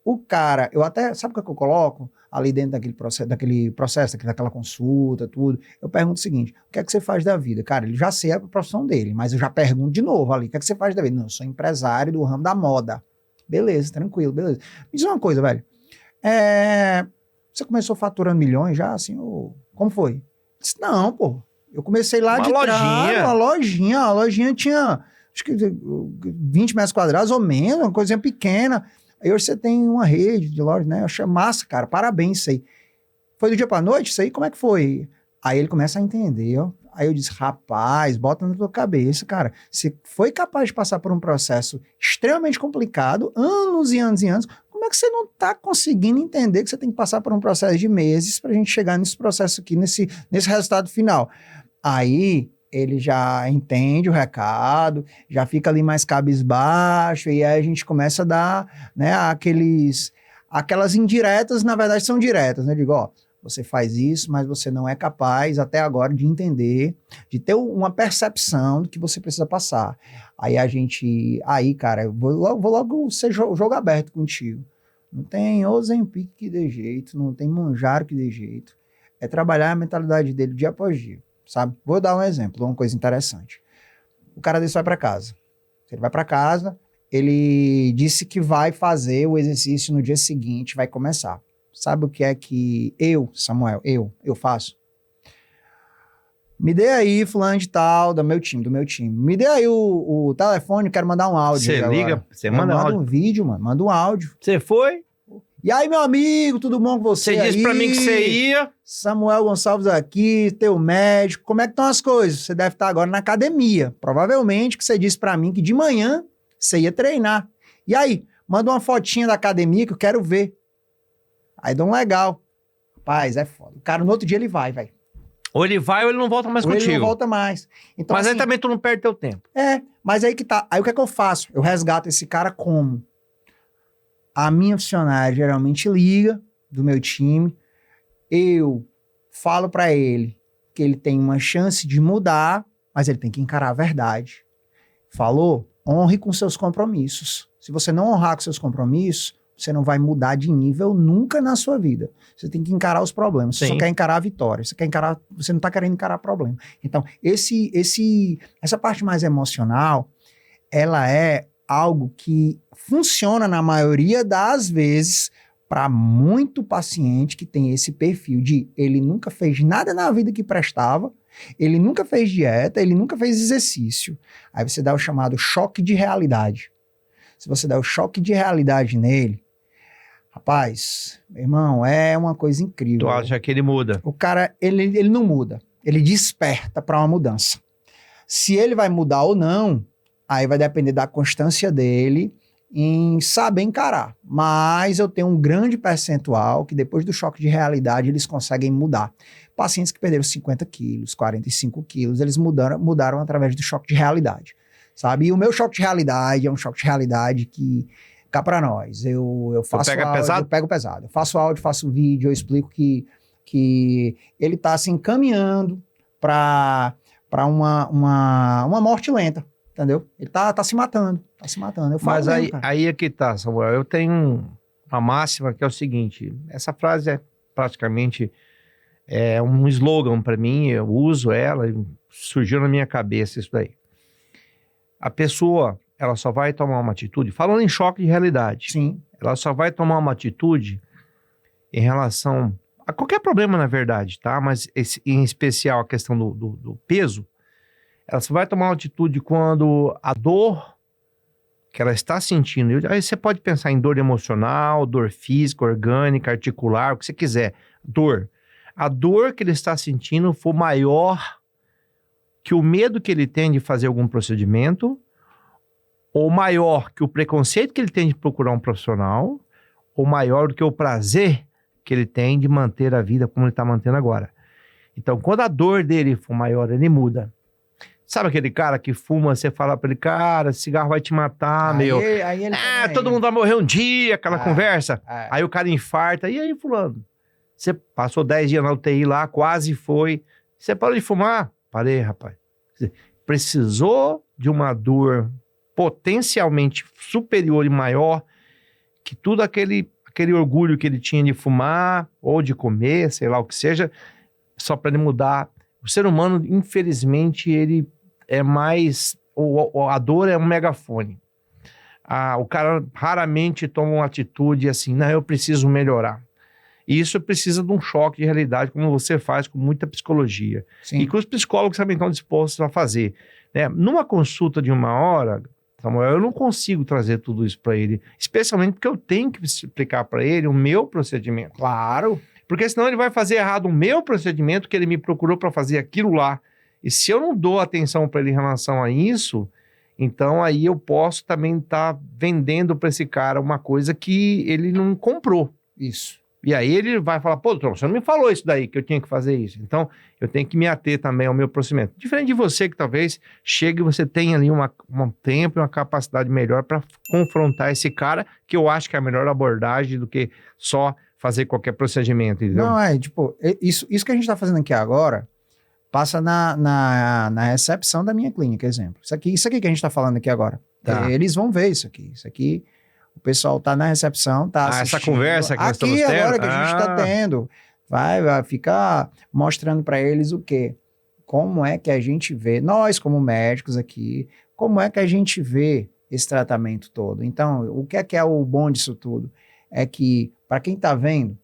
O cara, sabe o que eu coloco ali dentro daquele processo, daquela consulta, tudo? Eu pergunto o seguinte, o que é que você faz da vida? Cara, ele já sei a profissão dele, mas eu já pergunto de novo ali, o que é que você faz da vida? Não, eu sou empresário do ramo da moda. Beleza, tranquilo, beleza. Me diz uma coisa, velho. Você começou faturando milhões já, assim, como foi? Eu disse, não, pô. Eu comecei lá de trás, uma lojinha tinha, acho que 20 metros quadrados ou menos, uma coisinha pequena. Aí hoje você tem uma rede de loja, né? Eu achei massa, cara, parabéns isso aí. Foi do dia pra noite isso aí? Como é que foi? Aí ele começa a entender, ó. Aí eu disse, rapaz, bota na tua cabeça, cara. Você foi capaz de passar por um processo extremamente complicado, anos e anos e anos. Como como é que você não está conseguindo entender que você tem que passar por um processo de meses para a gente chegar nesse processo aqui, nesse resultado final? Aí ele já entende o recado, já fica ali mais cabisbaixo, e aí a gente começa a dar, né, aquelas indiretas, na verdade são diretas, né? Eu digo, ó, você faz isso, mas você não é capaz até agora de entender, de ter uma percepção do que você precisa passar. Aí, cara, eu vou logo ser jogo aberto contigo. Não tem Ozempic que dê jeito, não tem Mounjaro que dê jeito. É trabalhar a mentalidade dele dia após dia, sabe? Vou dar um exemplo, uma coisa interessante. O cara desse vai para casa. Ele vai para casa, ele disse que vai fazer o exercício no dia seguinte, vai começar. Sabe o que é que Samuel, eu faço? Me dê aí, fulano de tal, do meu time. Me dê aí o telefone, quero mandar um áudio. Você liga, você manda áudio. Manda um vídeo, mano, manda um áudio. Você foi? E aí, meu amigo, tudo bom com você? Você disse pra mim que você ia. Samuel Gonçalves aqui, teu médico, como é que estão as coisas? Você deve estar agora na academia. Provavelmente que você disse pra mim que de manhã você ia treinar. E aí, manda uma fotinha da academia que eu quero ver. Aí dá um legal. Rapaz, é foda. O cara no outro dia ele vai, velho. Ou ele vai ou ele não volta mais contigo. Ele não volta mais. Então, mas assim, aí também tu não perde teu tempo. Mas aí que tá. Aí o que é que eu faço? Eu resgato esse cara como? A minha funcionária geralmente liga do meu time. Eu falo pra ele que ele tem uma chance de mudar, mas ele tem que encarar a verdade. Falou? Honre com seus compromissos. Se você não honrar com seus compromissos, você não vai mudar de nível nunca na sua vida. Você tem que encarar os problemas. Você só quer encarar a vitória. Você não está querendo encarar problema. Então, essa parte mais emocional, ela é algo que funciona na maioria das vezes para muito paciente que tem esse perfil de ele nunca fez nada na vida que prestava, ele nunca fez dieta, ele nunca fez exercício. Aí você dá o chamado choque de realidade. Se você der o choque de realidade nele, rapaz, meu irmão, é uma coisa incrível. Tu acha que ele muda? O cara, ele não muda. Ele desperta para uma mudança. Se ele vai mudar ou não, aí vai depender da constância dele em saber encarar. Mas eu tenho um grande percentual que depois do choque de realidade eles conseguem mudar. Pacientes que perderam 50 quilos, 45 quilos, eles mudaram através do choque de realidade. Sabe? E o meu choque de realidade é um choque de realidade que, cá pra nós, eu faço áudio, pesado? Eu pego pesado. Eu faço áudio, faço vídeo, eu explico que ele tá se encaminhando pra uma morte lenta, entendeu? Ele tá se matando, Eu falo mas mesmo, aí é que tá, Samuel. Eu tenho uma máxima que é o seguinte, essa frase é praticamente um slogan pra mim, eu uso ela, surgiu na minha cabeça isso daí. A pessoa, ela só vai tomar uma atitude, falando em choque de realidade. Sim. Ela só vai tomar uma atitude em relação a qualquer problema, na verdade, tá? Mas em especial a questão do peso, ela só vai tomar uma atitude quando a dor que ela está sentindo, aí você pode pensar em dor emocional, dor física, orgânica, articular, o que você quiser, dor. A dor que ele está sentindo for maior que o medo que ele tem de fazer algum procedimento, ou maior que o preconceito que ele tem de procurar um profissional, ou maior do que o prazer que ele tem de manter a vida como ele está mantendo agora. Então, quando a dor dele for maior, ele muda. Sabe aquele cara que fuma, você fala pra ele, cara, cigarro vai te matar, meu. Aí ele todo mundo vai morrer um dia, aquela conversa. Aí o cara infarta. E aí, fulano? Você passou 10 dias na UTI lá, quase foi. Você parou de fumar? Parei, rapaz. Precisou de uma dor potencialmente superior e maior que tudo aquele orgulho que ele tinha de fumar ou de comer, sei lá o que seja, só para ele mudar. O ser humano, infelizmente, ele é mais... A dor é um megafone. O cara raramente toma uma atitude assim, não, eu preciso melhorar. E isso precisa de um choque de realidade, como você faz com muita psicologia. Sim. E que os psicólogos também estão dispostos a fazer. Né? Numa consulta de 1 hora, Samuel, eu não consigo trazer tudo isso para ele. Especialmente porque eu tenho que explicar para ele o meu procedimento. Claro. Porque senão ele vai fazer errado o meu procedimento, que ele me procurou para fazer aquilo lá. E se eu não dou atenção para ele em relação a isso, Então aí eu posso também estar vendendo para esse cara uma coisa que ele não comprou. Isso. E aí ele vai falar, pô, doutor, você não me falou isso daí, que eu tinha que fazer isso. Então, eu tenho que me ater também ao meu procedimento. Diferente de você, que talvez chegue e você tenha ali um tempo e uma capacidade melhor para confrontar esse cara, que eu acho que é a melhor abordagem do que só fazer qualquer procedimento, entendeu? Não, tipo, isso que a gente tá fazendo aqui agora, passa na recepção da minha clínica, exemplo. Isso aqui que a gente tá falando aqui agora. Tá. Eles vão ver isso aqui. Isso aqui, o pessoal tá na recepção, tá assistindo. Essa conversa que nós estamos aqui tendo? agora que a gente tá tendo. Vai ficar mostrando para eles o quê? Como é que a gente vê, nós como médicos aqui, como é que a gente vê esse tratamento todo. Então, o que é o bom disso tudo? É que, para quem tá vendo,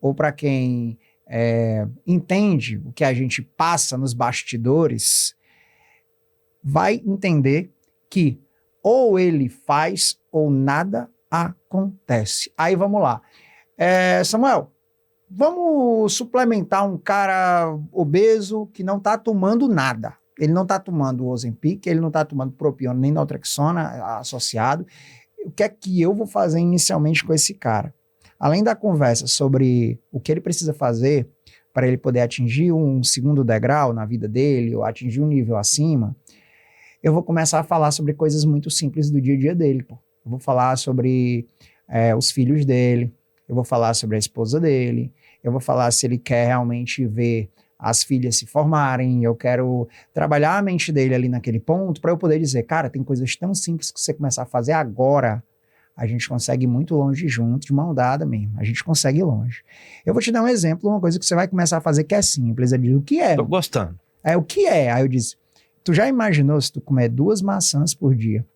ou para quem entende o que a gente passa nos bastidores, vai entender que ou ele faz ou nada acontece. Aí vamos lá. Samuel, vamos suplementar um cara obeso que não está tomando nada. Ele não está tomando Ozempic, ele não está tomando propiona nem naltrexona associado. O que é que eu vou fazer inicialmente com esse cara? Além da conversa sobre o que ele precisa fazer para ele poder atingir um segundo degrau na vida dele ou atingir um nível acima, eu vou começar a falar sobre coisas muito simples do dia a dia dele. Pô. Eu vou falar sobre os filhos dele, eu vou falar sobre a esposa dele, eu vou falar se ele quer realmente ver as filhas se formarem, eu quero trabalhar a mente dele ali naquele ponto para eu poder dizer, cara, tem coisas tão simples que você começar a fazer agora, a gente consegue ir muito longe junto, de mão dada mesmo. A gente consegue ir longe. Eu vou te dar um exemplo, uma coisa que você vai começar a fazer que é simples. Eu digo, o que é? Tô gostando. O que é? Aí eu disse, tu já imaginou se tu comer 2 maçãs por dia?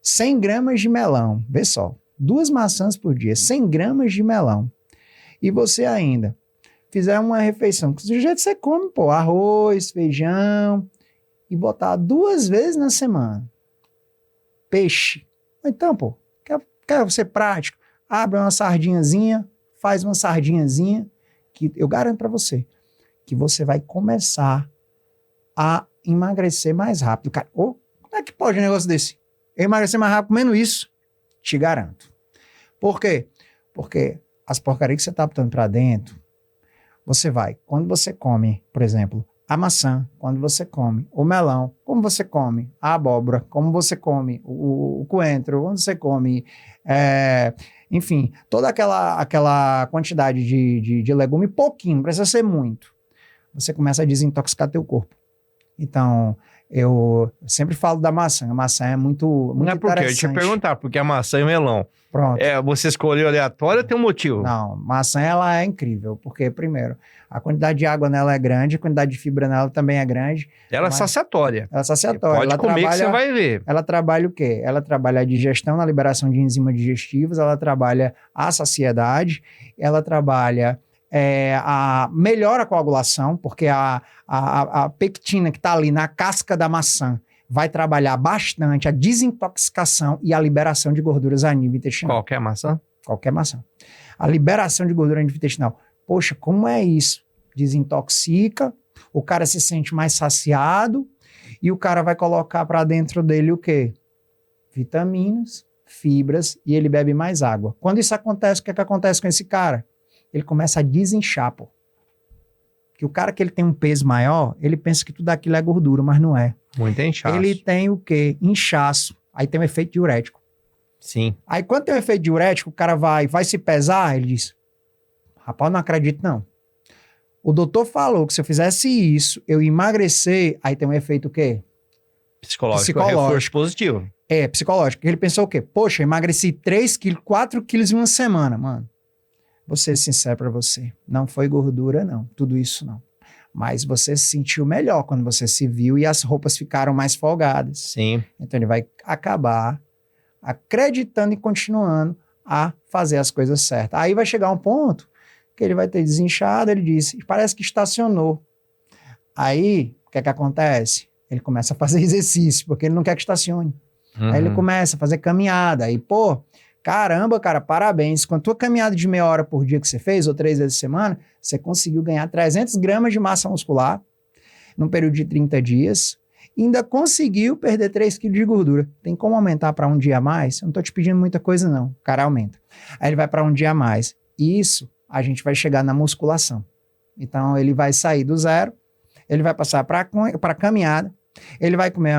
100 gramas de melão, vê só. 2 maçãs por dia, 100 gramas de melão. E você ainda fizer uma refeição, que do jeito que você come, pô, arroz, feijão, e botar 2 vezes na semana. Peixe. Então, pô, quer ser prático? Abre uma sardinhazinha, faz uma sardinhazinha, que eu garanto pra você, que você vai começar a emagrecer mais rápido. Cara, como é que pode um negócio desse? Eu emagrecer mais rápido comendo isso? Te garanto. Por quê? Porque as porcarias que você tá botando pra dentro, você vai, quando você come, por exemplo, a maçã, quando você come o melão, como você come a abóbora, como você come o coentro, quando você come, enfim, toda aquela quantidade de legume, pouquinho, não precisa ser muito, você começa a desintoxicar teu corpo. Então, eu sempre falo da maçã. A maçã é muito não é porque interessante. eu te perguntar, porque a maçã e o melão. Pronto. Você escolheu aleatório ou tem um motivo? Não, maçã ela é incrível, porque, primeiro, a quantidade de água nela é grande, a quantidade de fibra nela também é grande. Ela é saciatória. Ela é saciatória. Pode comer que você vai ver. Ela trabalha o quê? Ela trabalha a digestão, na liberação de enzimas digestivas, ela trabalha a saciedade, ela trabalha melhora a coagulação, porque a pectina que está ali na casca da maçã vai trabalhar bastante a desintoxicação e a liberação de gorduras a nível intestinal. Qualquer maçã? Qualquer maçã. A liberação de gordura a nível intestinal. Poxa, como é isso? Desintoxica, o cara se sente mais saciado e o cara vai colocar para dentro dele o quê? Vitaminas, fibras e ele bebe mais água. Quando isso acontece, o que é que acontece com esse cara? Ele começa a desinchar, pô. Que o cara que ele tem um peso maior, ele pensa que tudo aquilo é gordura, mas não é. Muito inchaço. Ele tem o quê? Inchaço. Aí tem um efeito diurético. Sim. Aí quando tem um efeito diurético, o cara vai se pesar, ele diz, rapaz, não acredito não. O doutor falou que se eu fizesse isso, eu ia emagrecer, aí tem um efeito o quê? Psicológico. Reforço positivo. Psicológico. Ele pensou o quê? Poxa, eu emagreci 3 quilos, 4 quilos em uma semana, mano. Vou ser sincero pra você, não foi gordura não, tudo isso não. Mas você se sentiu melhor quando você se viu e as roupas ficaram mais folgadas. Sim. Então ele vai acabar acreditando e continuando a fazer as coisas certas. Aí vai chegar um ponto que ele vai ter desinchado, ele disse, parece que estacionou. Aí, o que é que acontece? Ele começa a fazer exercício, porque ele não quer que estacione. Uhum. Aí ele começa a fazer caminhada, aí, pô, caramba, cara, parabéns. Com a tua caminhada de meia hora por dia que você fez, ou 3 vezes por semana, você conseguiu ganhar 300 gramas de massa muscular num período de 30 dias ainda conseguiu perder 3 quilos de gordura. Tem como aumentar para um dia a mais? Eu não estou te pedindo muita coisa, não. O cara aumenta. Aí ele vai para um dia a mais. Isso, a gente vai chegar na musculação. Então, ele vai sair do zero, ele vai passar para caminhada, ele vai comer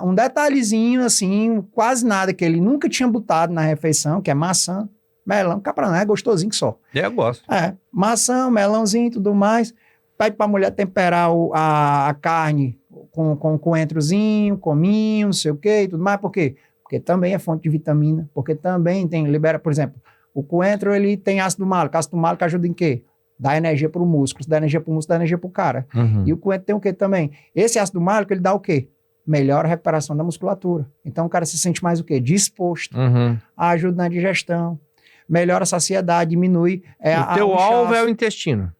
um detalhezinho, assim, quase nada, que ele nunca tinha botado na refeição, que é maçã, melão, capraná, é gostosinho que só. Eu gosto. Maçã, melãozinho e tudo mais. Pede para a mulher temperar a carne com coentrozinho, cominho, não sei o quê e tudo mais. Por quê? Porque também é fonte de vitamina, porque também libera, por exemplo, o coentro, ele tem ácido málico. Ácido málico ajuda em quê? Dá energia para o músculo. Se dá energia para o músculo, dá energia para o cara. Uhum. E o coentro tem o quê também? Esse ácido málico, ele dá o quê? Melhora a recuperação da musculatura. Então, o cara se sente mais o quê? Disposto. Uhum. Ajuda na digestão. Melhora a saciedade, diminui... o teu alvo é o intestino.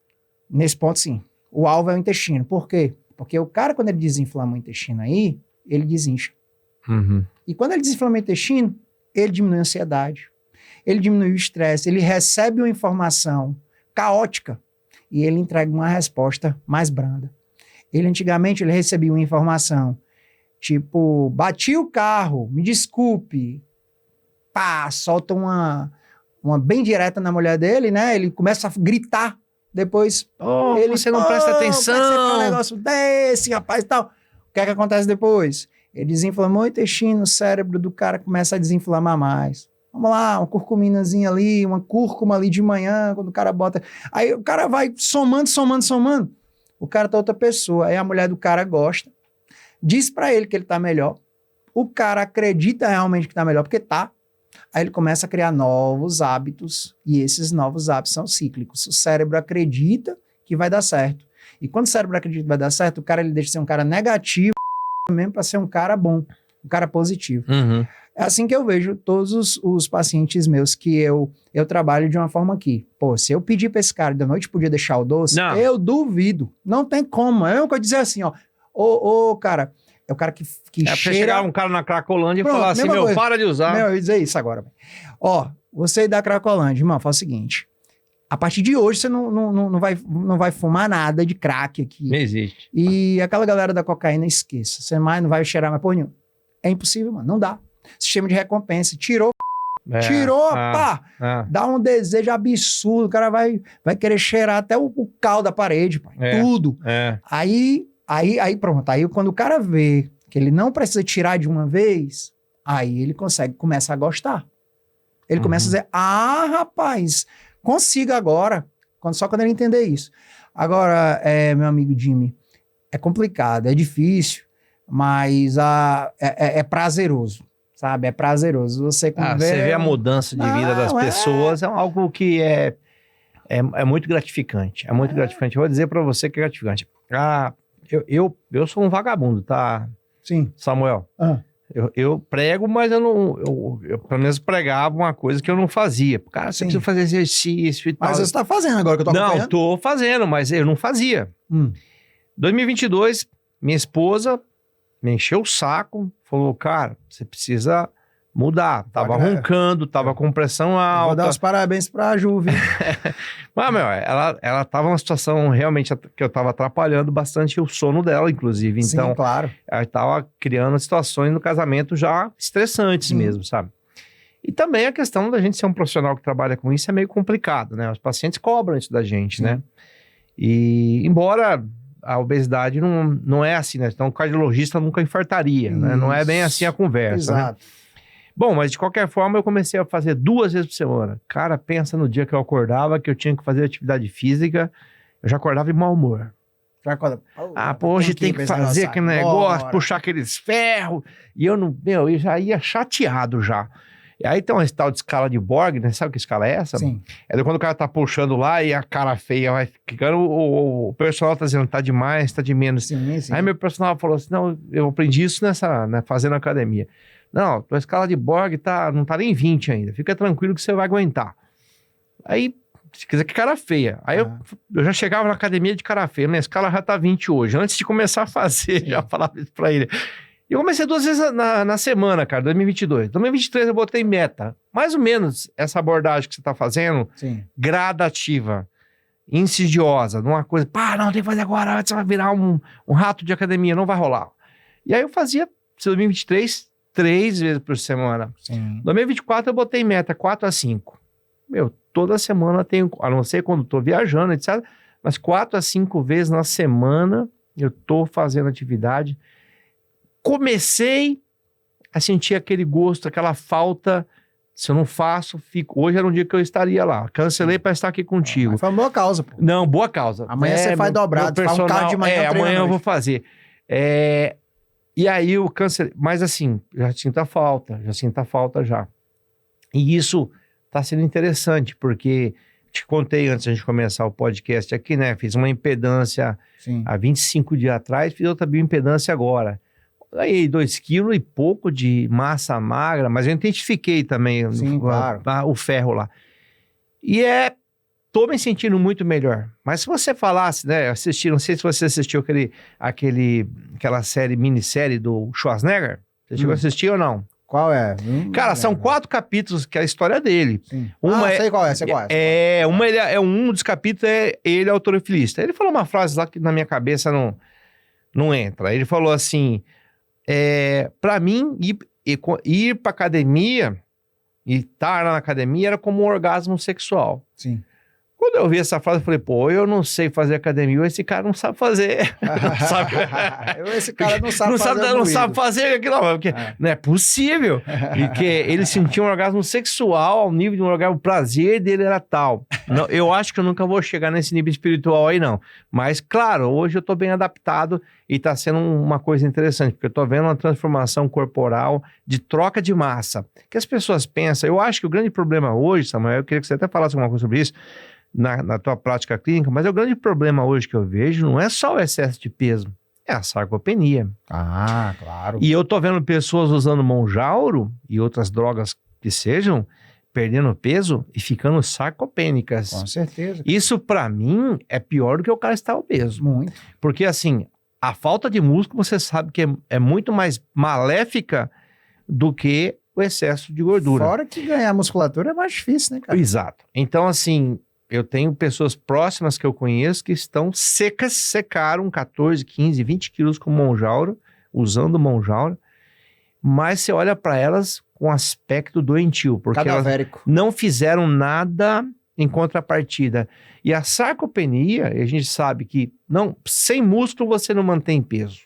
Nesse ponto, sim. O alvo é o intestino. Por quê? Porque o cara, quando ele desinflama o intestino aí, ele desincha. Uhum. E quando ele desinflama o intestino, ele diminui a ansiedade. Ele diminui o estresse. Ele recebe uma informação caótica e ele entrega uma resposta mais branda. Antigamente, ele recebia uma informação tipo, bati o carro, me desculpe. Pá, solta uma bem direta na mulher dele, né? Ele começa a gritar. Depois, você não presta atenção. Como é que você fala um negócio desse, rapaz, e tal. O que é que acontece depois? Ele desinflamou o intestino, o cérebro do cara começa a desinflamar mais. Vamos lá, uma curcuminazinha ali, uma cúrcuma ali de manhã, quando o cara bota... Aí o cara vai somando. O cara tá outra pessoa. Aí a mulher do cara gosta, diz pra ele que ele tá melhor. O cara acredita realmente que tá melhor, porque tá. Aí ele começa a criar novos hábitos, e esses novos hábitos são cíclicos. O cérebro acredita que vai dar certo. E quando o cérebro acredita que vai dar certo, o cara ele deixa de ser um cara negativo mesmo para ser um cara bom, um cara positivo. Uhum. É assim que eu vejo todos os pacientes meus que eu trabalho de uma forma que, se eu pedir para esse cara da noite pro dia deixar o doce, não. Eu duvido. Não tem como. É eu dizer assim, cara, é o cara que cheira... chegar um cara na Cracolândia e falar assim, meu, para de usar. Eu ia dizer isso agora. Você da Cracolândia, irmão, faz o seguinte, a partir de hoje você não vai fumar nada de crack aqui. Não existe. E aquela galera da cocaína, esqueça. Você não vai cheirar mais porra nenhuma. É impossível, mano. Não dá. Sistema de recompensa. Tirou, pá! Dá um desejo absurdo. O cara vai querer cheirar até o cal da parede, pai. Tudo. Aí pronto. Aí quando o cara vê que ele não precisa tirar de uma vez, aí ele começa a gostar. Ele começa a dizer, rapaz, consigo agora. Só quando ele entender isso. Agora, meu amigo Jimmy, é complicado, é difícil, mas é prazeroso. Sabe, é prazeroso. Você vê a mudança de vida das pessoas, é algo que é muito gratificante. É muito gratificante. Eu vou dizer pra você que é gratificante. Eu sou um vagabundo, tá? Sim. Samuel. Eu prego, mas eu pelo menos pregava uma coisa que eu não fazia. Cara, você precisa fazer exercício e tal. Mas você está fazendo agora que eu tô acompanhando? Não, tô fazendo, mas eu não fazia. 2022, minha esposa me encheu o saco, falou, cara, você precisa mudar. Tava roncando, tava com pressão alta. Vou dar os parabéns pra Ju, viu? Mas, ela tava numa situação realmente que eu tava atrapalhando bastante o sono dela, inclusive. Então, sim, claro. Ela tava criando situações no casamento já estressantes mesmo, sabe? E também a questão da gente ser um profissional que trabalha com isso é meio complicado, né? Os pacientes cobram isso da gente, né? E, embora a obesidade não é assim, né? Então, o cardiologista nunca infartaria, né? Não é bem assim a conversa, exato. Né? Bom, mas de qualquer forma eu comecei a fazer 2 vezes por semana. Cara, pensa no dia que eu acordava, que eu tinha que fazer atividade física, eu já acordava de mau humor. Já acorda, hoje tem que fazer aquele negócio, puxar aqueles ferros, e eu já ia chateado já. E aí tem uma tal de escala de Borg, né? Sabe que escala é essa? Sim. É quando o cara tá puxando lá e a cara feia vai ficando, o personal tá dizendo, tá demais, tá de menos. Sim. Aí meu personal falou assim, não, eu aprendi isso fazendo academia. Não, tua escala de Borg não tá nem 20 ainda. Fica tranquilo que você vai aguentar. Aí, se quiser que cara feia. Aí eu já chegava na academia de cara feia. Minha escala já tá 20 hoje. Antes de começar a fazer, já falava isso pra ele. E eu comecei 2 vezes na semana, cara, 2022. 2023 eu botei meta. Mais ou menos essa abordagem que você tá fazendo, gradativa, insidiosa, numa coisa, não, tem que fazer agora, você vai virar um rato de academia, não vai rolar. E aí eu fazia, 2023, 3 vezes por semana. Sim. 2024 eu botei meta 4 a 5. Toda semana tenho, a não ser quando estou viajando, etc. Mas 4 a 5 vezes na semana eu estou fazendo atividade. Comecei a sentir aquele gosto, aquela falta. Se eu não faço, fico. Hoje era um dia que eu estaria lá. Cancelei para estar aqui contigo. Mas foi uma boa causa, pô. Não, boa causa. Amanhã você faz dobrado, personal, faz um carro de manhã, amanhã eu vou fazer. E aí eu cancelei. Mas assim, já sinto a falta já. E isso está sendo interessante, porque te contei antes de a gente começar o podcast aqui, né? Fiz uma impedância há 25 dias atrás, fiz outra bioimpedância agora. Ganhei 2 quilos e pouco de massa magra, mas eu identifiquei também claro. o ferro lá. E tô me sentindo muito melhor. Mas se você falasse, né, não sei se você assistiu aquela minissérie do Schwarzenegger, você chegou a assistir ou não? Qual é? Cara, são 4 capítulos que é a história dele. Sim. Sei qual é. Um dos capítulos é ele, autorofilista. Ele falou uma frase lá que na minha cabeça não entra. Ele falou assim, pra mim, ir pra academia e estar na academia era como um orgasmo sexual. Sim. Quando eu vi essa frase, eu falei, pô, eu não sei fazer academia, esse cara não sabe fazer. Esse cara não sabe fazer. Não sabe fazer aquilo, porque não é possível. Porque ele sentia um orgasmo sexual ao nível de um orgasmo, o prazer dele era tal. Não, eu acho que eu nunca vou chegar nesse nível espiritual aí, não. Mas, claro, hoje eu tô bem adaptado e tá sendo uma coisa interessante, porque eu tô vendo uma transformação corporal de troca de massa. Que as pessoas pensam, eu acho que o grande problema hoje, Samuel, eu queria que você até falasse alguma coisa sobre isso, na tua prática clínica, mas o grande problema hoje que eu vejo não é só o excesso de peso, é a sarcopenia. Ah, claro. E eu tô vendo pessoas usando monjauro e outras drogas que sejam, perdendo peso e ficando sarcopênicas. Com certeza. Isso pra mim é pior do que o cara estar obeso. Muito. Porque assim, a falta de músculo você sabe que é muito mais maléfica do que o excesso de gordura. Fora que ganhar musculatura é mais difícil, né, cara? Exato. Então assim, eu tenho pessoas próximas que eu conheço que estão secaram 14, 15, 20 quilos com monjauro, usando monjauro, mas você olha para elas com aspecto doentio, porque cadavérico. Elas não fizeram nada em contrapartida. E a sarcopenia, a gente sabe que sem músculo você não mantém peso.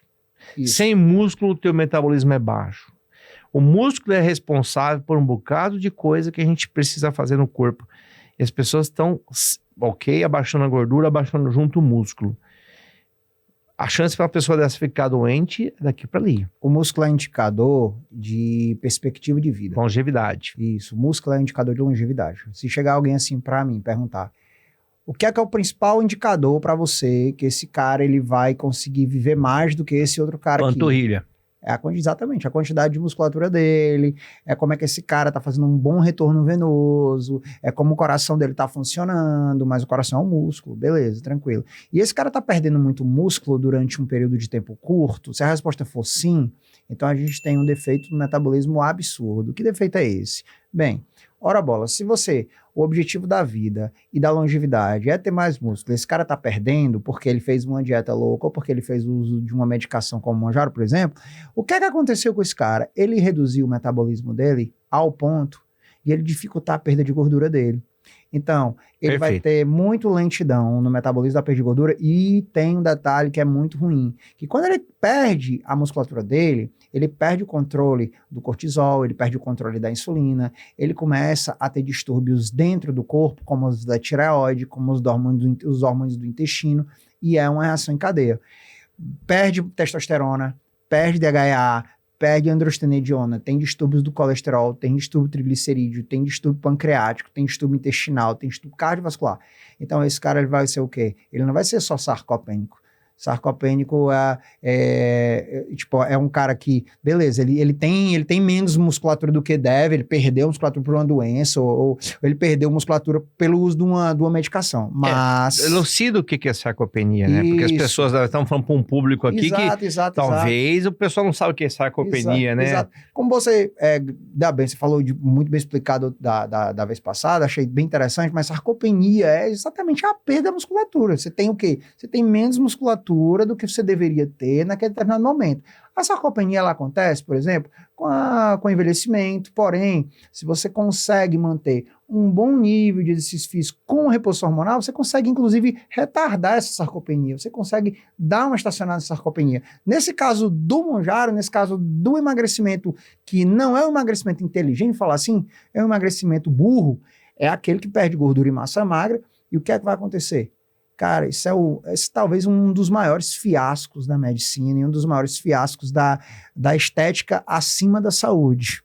Isso. Sem músculo o teu metabolismo é baixo. O músculo é responsável por um bocado de coisa que a gente precisa fazer no corpo. E as pessoas estão, abaixando a gordura, abaixando junto o músculo. A chance para uma pessoa dessa ficar doente é daqui para ali. O músculo é indicador de perspectiva de vida. Longevidade. Isso, o músculo é indicador de longevidade. Se chegar alguém assim para mim, perguntar, o que é o principal indicador para você que esse cara ele vai conseguir viver mais do que esse outro cara aqui? Panturrilha. Exatamente, a quantidade de musculatura dele, como é que esse cara tá fazendo um bom retorno venoso, como o coração dele tá funcionando, mas o coração é um músculo, beleza, tranquilo. E esse cara tá perdendo muito músculo durante um período de tempo curto? Se a resposta for sim, então a gente tem um defeito no metabolismo absurdo. Que defeito é esse? Bem, ora bola, se o objetivo da vida e da longevidade é ter mais músculo, esse cara tá perdendo porque ele fez uma dieta louca ou porque ele fez uso de uma medicação como o monjauro, por exemplo, o que aconteceu com esse cara? Ele reduziu o metabolismo dele ao ponto de ele dificultar a perda de gordura dele. Então, ele vai ter muito lentidão no metabolismo da perda de gordura e tem um detalhe que é muito ruim, que quando ele perde a musculatura dele, ele perde o controle do cortisol, ele perde o controle da insulina, ele começa a ter distúrbios dentro do corpo, como os da tireoide, como os hormônios do intestino, e é uma reação em cadeia. Perde testosterona, perde DHEA, perde androstenediona, tem distúrbios do colesterol, tem distúrbio triglicerídeo, tem distúrbio pancreático, tem distúrbio intestinal, tem distúrbio cardiovascular. Então esse cara ele vai ser o quê? Ele não vai ser só sarcopênico. Sarcopênico é um cara que, beleza, ele tem menos musculatura do que deve, ele perdeu musculatura por uma doença, ou ele perdeu musculatura pelo uso de uma medicação, mas... Elucida o que é sarcopenia, né? Porque as pessoas estão falando para um público aqui talvez o pessoal não sabe o que é sarcopenia, né? Exato. Como você, você falou muito bem explicado da vez passada, achei bem interessante, mas sarcopenia é exatamente a perda da musculatura. Você tem o quê? Você tem menos musculatura musculatura do que você deveria ter naquele determinado momento. A sarcopenia, ela acontece, por exemplo, com o envelhecimento, porém, se você consegue manter um bom nível de exercício físico com reposição hormonal, você consegue, inclusive, retardar essa sarcopenia, você consegue dar uma estacionada nessa sarcopenia. Nesse caso do Mounjaro, nesse caso do emagrecimento, que não é um emagrecimento inteligente, falar assim, é um emagrecimento burro, é aquele que perde gordura e massa magra, e o que é que vai acontecer? Cara, esse é talvez um dos maiores fiascos da medicina e um dos maiores fiascos da estética acima da saúde.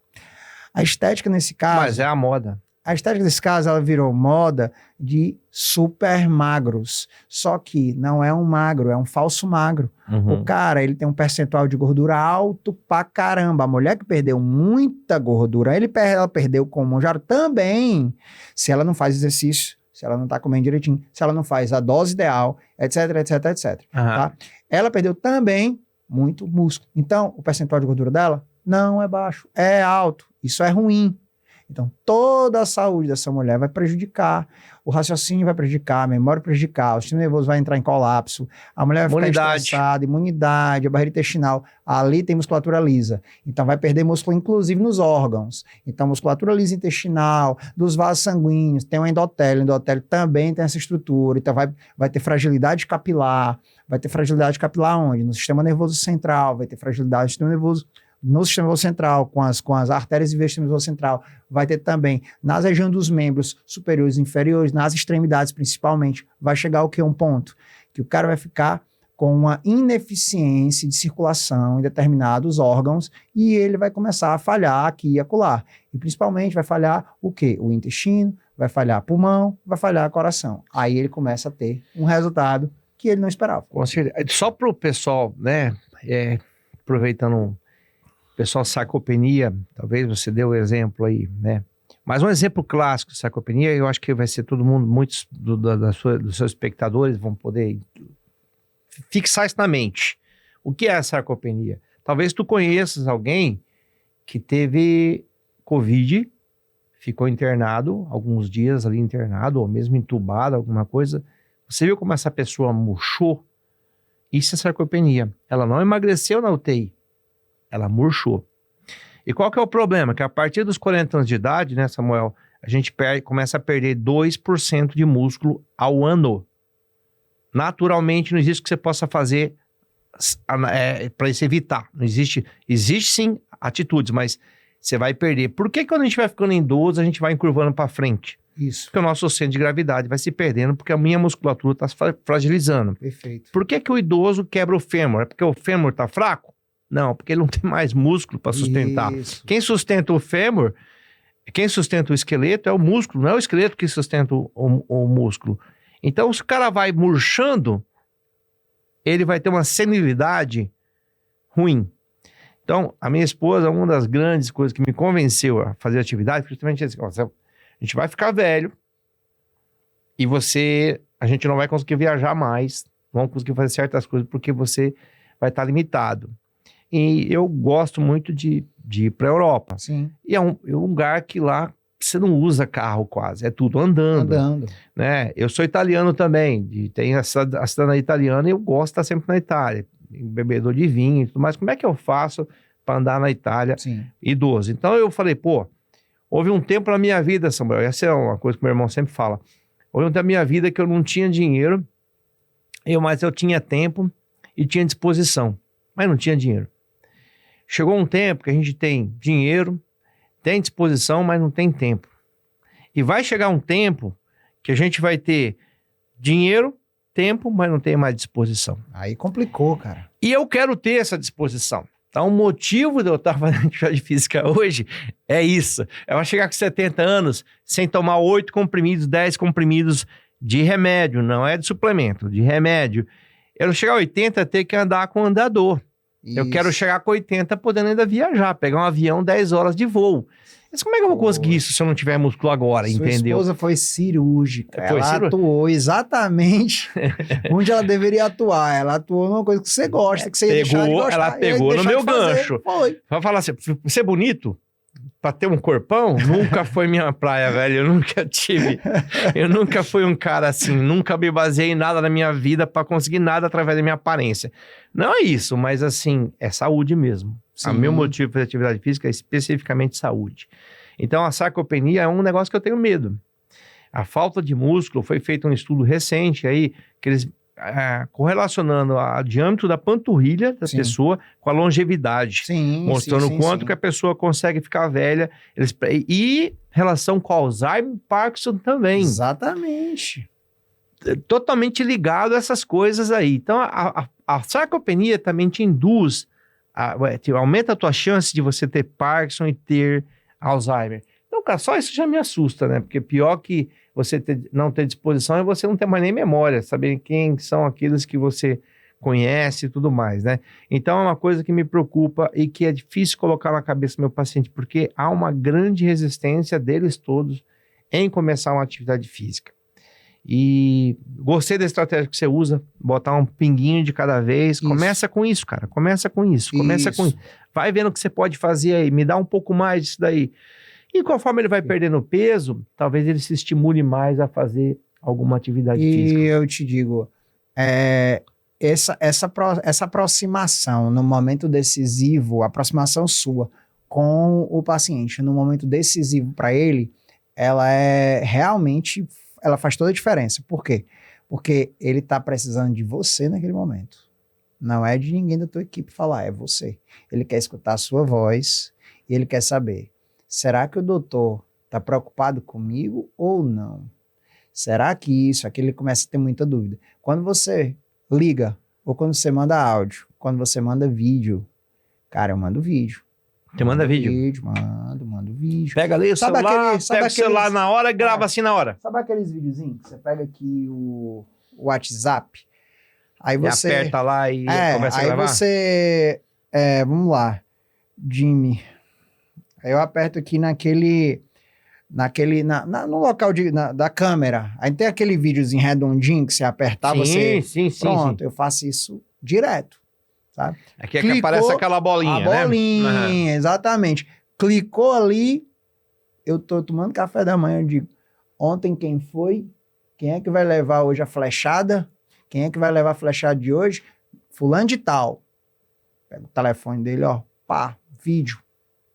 A estética nesse caso... Mas é a moda. A estética nesse caso, ela virou moda de super magros. Só que não é um magro, é um falso magro. Uhum. O cara, ele tem um percentual de gordura alto pra caramba. A mulher que perdeu muita gordura, ela perdeu com o Mounjaro também, se ela não faz exercício, se ela não tá comendo direitinho, se ela não faz a dose ideal, etc, etc, etc. Uhum. Tá? Ela perdeu também muito músculo. Então, o percentual de gordura dela não é baixo, é alto. Isso é ruim. Então, toda a saúde dessa mulher vai prejudicar, o raciocínio vai prejudicar, a memória vai prejudicar, o sistema nervoso vai entrar em colapso, a mulher vai ficar estressada, imunidade, a barreira intestinal, ali tem musculatura lisa, então vai perder músculo inclusive nos órgãos, então musculatura lisa intestinal, dos vasos sanguíneos, tem o endotélio também tem essa estrutura, então vai ter fragilidade capilar onde? No sistema nervoso central, vai ter fragilidade do sistema nervoso no sistema nervoso central, com as artérias e sistema nervoso central, vai ter também nas regiões dos membros superiores e inferiores, nas extremidades principalmente, vai chegar o que? Um ponto, que o cara vai ficar com uma ineficiência de circulação em determinados órgãos e ele vai começar a falhar aqui e acolá. E principalmente vai falhar o quê? O intestino, vai falhar pulmão, vai falhar coração. Aí ele começa a ter um resultado que ele não esperava. Com certeza. Só para o pessoal, né, aproveitando... Pessoal, sarcopenia, talvez você deu o exemplo aí, né? Mas um exemplo clássico de sarcopenia, eu acho que vai ser todo mundo, muitos dos seus espectadores vão poder fixar isso na mente. O que é a sarcopenia? Talvez tu conheças alguém que teve Covid, ficou internado alguns dias ali internado, ou mesmo entubado, alguma coisa. Você viu como essa pessoa murchou? Isso é sarcopenia. Ela não emagreceu na UTI. Ela murchou. E qual que é o problema? Que a partir dos 40 anos de idade, né, Samuel, a gente começa a perder 2% de músculo ao ano. Naturalmente, não existe o que você possa fazer para isso evitar. Não existe. Existe sim atitudes, mas você vai perder. Por que quando a gente vai ficando idoso, a gente vai encurvando para frente? Isso. Porque o nosso centro de gravidade vai se perdendo, porque a minha musculatura está fragilizando. Perfeito. Por que o idoso quebra o fêmur? É porque o fêmur está fraco? Não, porque ele não tem mais músculo para sustentar. Isso. Quem sustenta o fêmur, quem sustenta o esqueleto é o músculo, não é o esqueleto que sustenta o músculo. Então, se o cara vai murchando, ele vai ter uma senilidade ruim. Então, a minha esposa, uma das grandes coisas que me convenceu a fazer atividade, justamente assim, a gente vai ficar velho e a gente não vai conseguir viajar mais, não vamos conseguir fazer certas coisas porque você vai estar limitado. E eu gosto muito de ir para a Europa. Sim. E é um lugar que lá você não usa carro quase, é tudo andando. Né? Eu sou italiano também, tenho a cidadania italiana e eu gosto de estar sempre na Itália, bebedor de vinho e tudo mais. Como é que eu faço para andar na Itália idoso? Então eu falei, houve um tempo na minha vida, Samuel, essa é uma coisa que meu irmão sempre fala, houve um tempo na minha vida que eu não tinha dinheiro, mas eu tinha tempo e tinha disposição, mas não tinha dinheiro. Chegou um tempo que a gente tem dinheiro, tem disposição, mas não tem tempo. E vai chegar um tempo que a gente vai ter dinheiro, tempo, mas não tem mais disposição. Aí complicou, cara. E eu quero ter essa disposição. Então, o motivo de eu estar fazendo atividade física hoje é isso. Eu vou chegar com 70 anos sem tomar 8 comprimidos, 10 comprimidos de remédio, não é de suplemento, de remédio. Eu não chegar a 80 ter que andar com andador. Isso. Eu quero chegar com 80 podendo ainda viajar, pegar um avião 10 horas de voo. Mas como é que eu vou conseguir isso se eu não tiver músculo agora, Sua entendeu? Sua esposa foi cirúrgica. Ela atuou exatamente onde ela deveria atuar. Ia numa coisa que você gosta, que você ia deixar de gostar. Ela pegou no meu gancho. Vai falar assim, ser bonito? pra ter um corpão, nunca foi minha praia, velho. Eu nunca fui um cara assim, nunca me baseei em nada na minha vida pra conseguir nada através da minha aparência. Não é isso, mas assim, é saúde mesmo. O meu motivo para atividade física é especificamente saúde. Então, a sarcopenia é um negócio que eu tenho medo. A falta de músculo, foi feito um estudo recente aí, que eles correlacionando o diâmetro da panturrilha da pessoa com a longevidade. Mostrando o quanto que a pessoa consegue ficar velha. E relação com Alzheimer e Parkinson também. Exatamente. Totalmente ligado a essas coisas aí. Então, a sarcopenia também te induz, aumenta a tua chance de você ter Parkinson e ter Alzheimer. Então, cara, só isso já me assusta, né? Porque pior que você não ter disposição é você não ter mais nem memória, saber quem são aqueles que você conhece e tudo mais, né? Então, é uma coisa que me preocupa e que é difícil colocar na cabeça do meu paciente, porque há uma grande resistência deles todos em começar uma atividade física. E gostei da estratégia que você usa, botar um pinguinho de cada vez. Isso. Começa com isso, cara. Começa com isso. Vai vendo o que você pode fazer aí. Me dá um pouco mais disso daí. E conforme ele vai perdendo peso, talvez ele se estimule mais a fazer alguma atividade física. E eu te digo, essa aproximação no momento decisivo, a aproximação sua com o paciente no momento decisivo para ele, ela realmente, ela faz toda a diferença. Por quê? Porque ele está precisando de você naquele momento. Não é de ninguém da tua equipe falar, é você. Ele quer escutar a sua voz e ele quer saber, será que o doutor está preocupado comigo ou não? Será que isso? Aqui ele começa a ter muita dúvida. Quando você liga, ou quando você manda áudio, quando você manda vídeo, cara, eu mando vídeo. Você manda vídeo? Mando vídeo. Pega ali o celular, pega o celular na hora e grava assim na hora. Sabe aqueles videozinhos que você pega aqui o WhatsApp, aí você... E aperta lá e começa a gravar? Aí você... vamos lá, Jimmy... Aí eu aperto aqui no local da câmera. Aí tem aquele videozinho redondinho que você apertar, Sim. Pronto, eu faço isso direto, sabe? Aqui é que aparece aquela bolinha, né? A bolinha, exatamente. Clicou ali, eu tô tomando café da manhã, eu digo, ontem quem foi? Quem é que vai levar hoje a flechada? Quem é que vai levar a flechada de hoje? Fulano de tal. Pega o telefone dele, ó, pá, vídeo.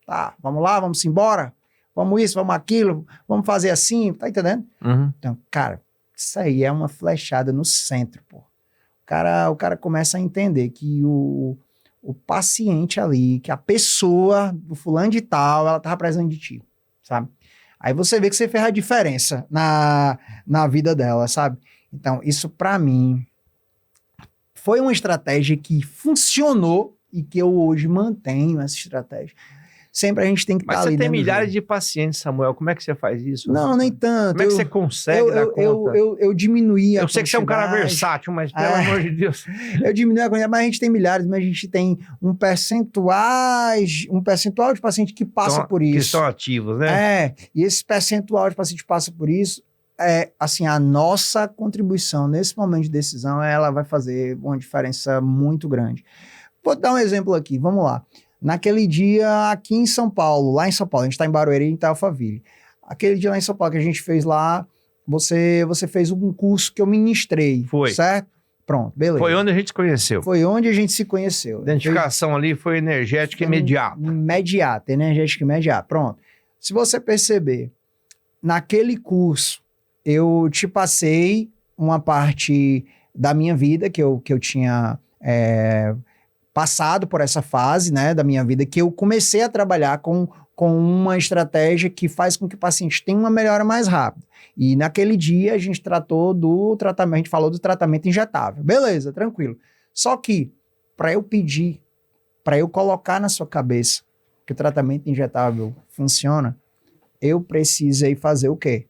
Tá, vamos lá, vamos embora, vamos isso, vamos aquilo, vamos fazer assim, tá entendendo? Uhum. Então, cara, isso aí é uma flechada no centro, pô. O cara começa a entender que o paciente ali, que a pessoa do fulano de tal, ela tava precisando de ti, sabe? Aí você vê que você fez a diferença na vida dela, sabe? Então, isso pra mim foi uma estratégia que funcionou e que eu hoje mantenho essa estratégia. Sempre a gente tem que estar ali. Mas você tem milhares de pacientes, Samuel. Como é que você faz isso? Não, nem tanto. Como é que você consegue dar conta? Eu diminuí a quantidade. Eu sei que você é um cara versátil, mas pelo amor de Deus. Eu diminui a quantidade, mas a gente tem milhares, mas a gente tem um percentual de paciente que passa por isso. Que estão ativos, né? E esse percentual de paciente que passa por isso, assim, a nossa contribuição nesse momento de decisão, ela vai fazer uma diferença muito grande. Vou dar um exemplo aqui, vamos lá. Naquele dia aqui em São Paulo, lá em São Paulo, a gente está em Barueri, em Alphaville. Aquele dia lá em São Paulo que a gente fez lá, você fez um curso que eu ministrei. Foi. Certo? Pronto, beleza. Foi onde a gente se conheceu. Foi onde a gente se conheceu. A identificação ali foi energética e imediata. Energética e imediata. Pronto. Se você perceber, naquele curso, eu te passei uma parte da minha vida que eu tinha... passado por essa fase, né, da minha vida, que eu comecei a trabalhar com uma estratégia que faz com que o paciente tenha uma melhora mais rápida. E naquele dia a gente tratou do tratamento, a gente falou do tratamento injetável. Beleza, tranquilo. Só que, para eu pedir, para eu colocar na sua cabeça que o tratamento injetável funciona, eu precisei fazer o quê?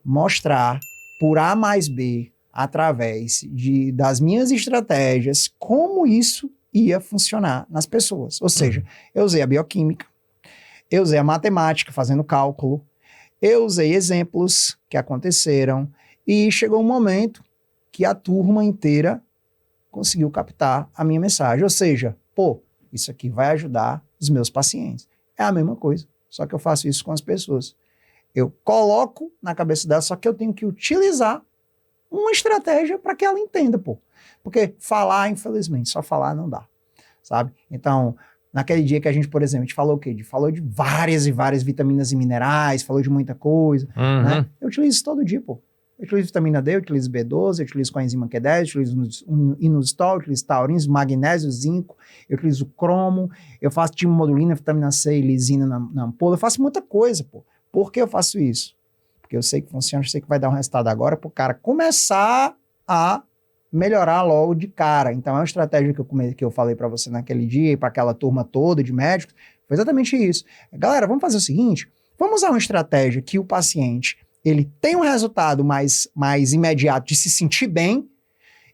Mostrar por A mais B, através das minhas estratégias, como isso ia funcionar nas pessoas. Ou seja, eu usei a bioquímica, eu usei a matemática, fazendo cálculo, eu usei exemplos que aconteceram e chegou um momento que a turma inteira conseguiu captar a minha mensagem. Ou seja, isso aqui vai ajudar os meus pacientes. É a mesma coisa Só que eu faço isso com as pessoas. Eu coloco na cabeça dela, só que eu tenho que utilizar uma estratégia para que ela entenda, pô. Porque falar, infelizmente, só falar não dá, sabe? Então, naquele dia que a gente, por exemplo, a gente falou o quê? Falou de várias e várias vitaminas e minerais, falou de muita coisa, né? Eu utilizo isso todo dia, pô. Eu utilizo vitamina D, eu utilizo B12, eu utilizo coenzima Q10, eu utilizo inositol, eu utilizo taurinos, magnésio, zinco, eu utilizo cromo, eu faço timomodulina, vitamina C e lisina na ampola, eu faço muita coisa, pô. Por que eu faço isso? Porque eu sei que funciona, eu sei que vai dar um resultado agora pro cara começar a melhorar logo de cara. Então, é uma estratégia que eu falei para você naquele dia e para aquela turma toda de médicos, foi exatamente isso. Galera, vamos fazer o seguinte, vamos usar uma estratégia que o paciente ele tem um resultado mais imediato de se sentir bem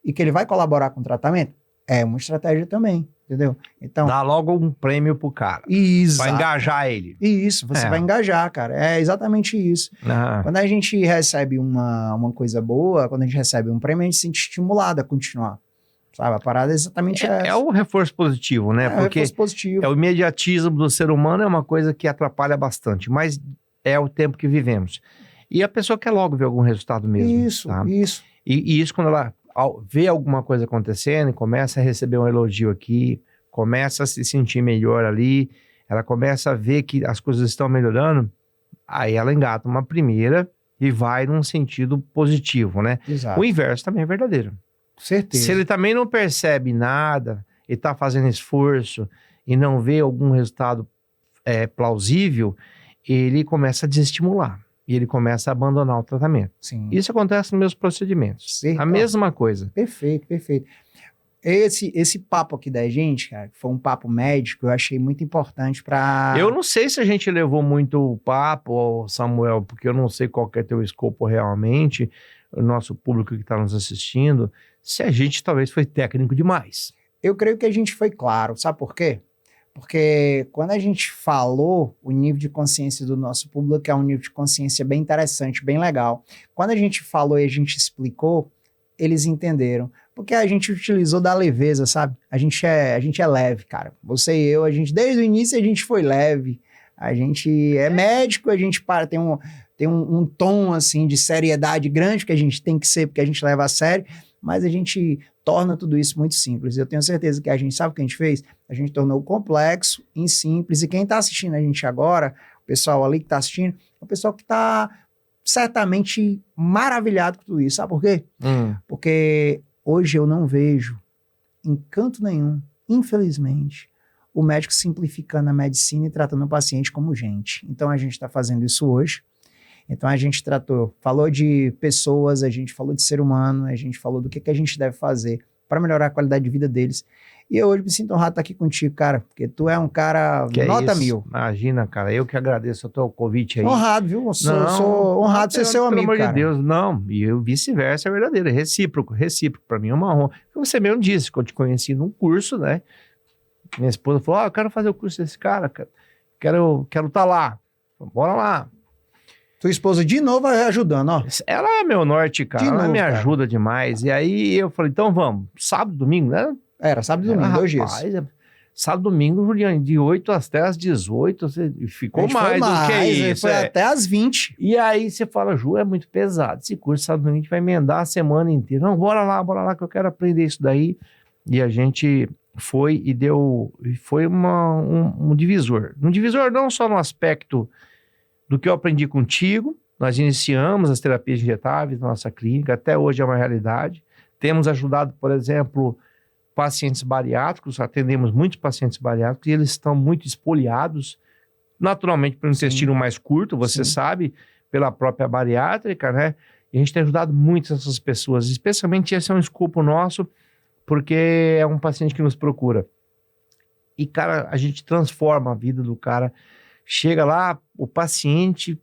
e que ele vai colaborar com o tratamento. É uma estratégia também, entendeu? Então, dá logo um prêmio pro cara. Exato. Vai engajar ele. Isso, você vai engajar, cara. É exatamente isso. Ah. Quando a gente recebe uma coisa boa, quando a gente recebe um prêmio, a gente se sente estimulado a continuar. Sabe? A parada é exatamente essa. É o reforço positivo, né? Porque o reforço positivo. É o imediatismo do ser humano, é uma coisa que atrapalha bastante, mas é o tempo que vivemos. E a pessoa quer logo ver algum resultado mesmo. Isso, tá? isso. E isso quando ela vê alguma coisa acontecendo e começa a receber um elogio aqui, começa a se sentir melhor ali, ela começa a ver que as coisas estão melhorando, aí ela engata uma primeira e vai num sentido positivo, né? Exato. O inverso também é verdadeiro. Certeza. Se ele também não percebe nada e está fazendo esforço e não vê algum resultado plausível, ele começa a desestimular. E ele começa a abandonar o tratamento. Sim. Isso acontece nos meus procedimentos. Certo. A mesma coisa. Perfeito, perfeito. Esse papo aqui da gente, cara, que foi um papo médico, eu achei muito importante para... Eu não sei se a gente levou muito o papo, Samuel, porque eu não sei qual que é teu escopo realmente, o nosso público que está nos assistindo, se a gente talvez foi técnico demais. Eu creio que a gente foi claro, sabe por quê? Porque quando a gente falou, o nível de consciência do nosso público é um nível de consciência bem interessante, bem legal. Quando a gente falou e a gente explicou, eles entenderam. Porque a gente utilizou da leveza, sabe? A gente é leve, cara. Você e eu, desde o início a gente foi leve. A gente é médico, a gente tem um tom, assim, de seriedade grande que a gente tem que ser, porque a gente leva a sério, mas a gente torna tudo isso muito simples. Eu tenho certeza que a gente sabe o que a gente fez? A gente tornou complexo em simples. E quem está assistindo a gente agora, o pessoal ali que está assistindo, é o pessoal que está certamente maravilhado com tudo isso. Sabe por quê? Porque hoje eu não vejo encanto nenhum, infelizmente, o médico simplificando a medicina e tratando o paciente como gente. Então a gente está fazendo isso hoje. Então a gente falou de pessoas, a gente falou de ser humano, a gente falou do que a gente deve fazer para melhorar a qualidade de vida deles. E eu hoje me sinto honrado de estar aqui contigo, cara, porque tu é um cara nota 1000. Imagina, cara, eu que agradeço o teu convite aí. Honrado, viu? Sou honrado de ser seu amigo, cara. Pelo amor de Deus, não. E eu vice-versa, é verdadeiro, é recíproco. Para mim é uma honra. Você mesmo disse que eu te conheci num curso, né? Minha esposa falou, eu quero fazer o curso desse cara, quero estar lá. Bora lá. Tua esposa de novo vai ajudando, ó. Ela é meu norte, cara. Ela me ajuda cara. demais. E aí eu falei, então vamos. Sábado, domingo, né? Era sábado e domingo, 2 dias. Sábado, domingo, Juliane, de 8 até as 18, ficou mais do que isso. Foi até as 20. E aí você fala, Ju, é muito pesado. Esse curso, sábado, domingo, a gente vai emendar a semana inteira. Não, bora lá, que eu quero aprender isso daí. E a gente foi e foi um divisor. Um divisor não só no aspecto do que eu aprendi contigo. Nós iniciamos as terapias injetáveis na nossa clínica, até hoje é uma realidade. Temos ajudado, por exemplo, pacientes bariátricos, atendemos muitos pacientes bariátricos e eles estão muito espoliados, naturalmente pelo intestino mais curto, você sabe, pela própria bariátrica, né? E a gente tem ajudado muito essas pessoas, especialmente esse é um escopo nosso, porque é um paciente que nos procura. E, cara, a gente transforma a vida do cara. Chega lá, o paciente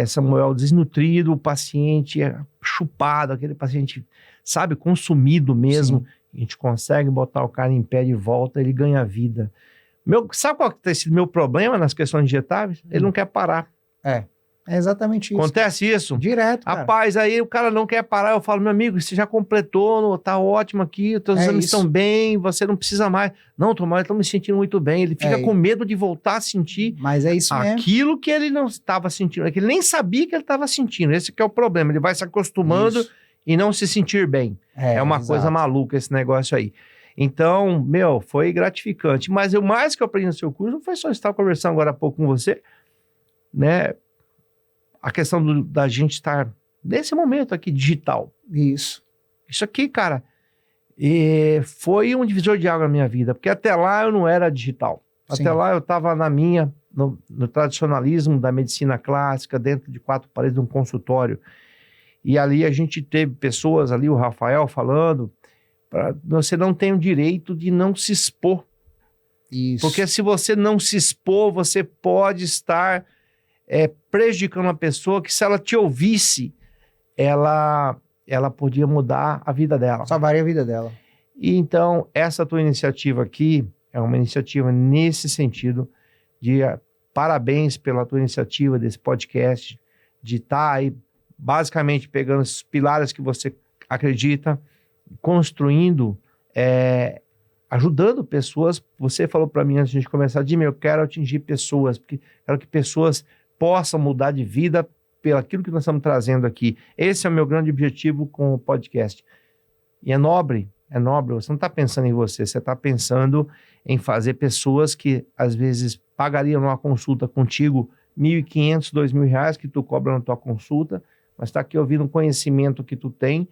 Samuel, desnutrido, o paciente chupado, aquele paciente, sabe, consumido mesmo. Sim. A gente consegue botar o cara em pé de volta, ele ganha vida. Sabe qual que tem sido meu problema nas questões injetáveis? Ele não quer parar. É exatamente isso. Acontece isso? Direto, cara. Rapaz, aí o cara não quer parar, eu falo, meu amigo, você já completou, tá ótimo aqui, os teus exames estão bem, você não precisa mais. Não, Tomás, eu tô me sentindo muito bem. Ele fica com medo de voltar a sentir mas é isso aquilo que ele não estava sentindo, é que ele nem sabia que ele estava sentindo. Esse que é o problema, ele vai se acostumando e não se sentir bem. É uma coisa maluca esse negócio aí. Então, foi gratificante. Mas o mais que eu aprendi no seu curso não foi só estar conversando agora há pouco com você, né? A questão da gente estar nesse momento aqui digital. Isso aqui, cara, foi um divisor de água na minha vida, porque até lá eu não era digital. Sim. Até lá eu estava no tradicionalismo da medicina clássica, dentro de 4 paredes de um consultório. E ali a gente teve pessoas ali, o Rafael falando, você não tem o direito de não se expor. Isso. Porque se você não se expor, você pode estar prejudicando uma pessoa que, se ela te ouvisse, ela podia mudar a vida dela. Salvaria a vida dela. E então, essa tua iniciativa aqui é uma iniciativa nesse sentido de parabéns pela tua iniciativa desse podcast, de estar aí basicamente pegando esses pilares que você acredita, construindo, ajudando pessoas. Você falou para mim antes de a gente começar, Jimmy, eu quero atingir pessoas, porque quero que pessoas possam mudar de vida pelo aquilo que nós estamos trazendo aqui. Esse é o meu grande objetivo com o podcast. E é nobre, você não está pensando em você está pensando em fazer pessoas que, às vezes, pagariam uma consulta contigo R$1.500, R$2.000 que tu cobra na tua consulta, mas está aqui ouvindo um conhecimento que tu tem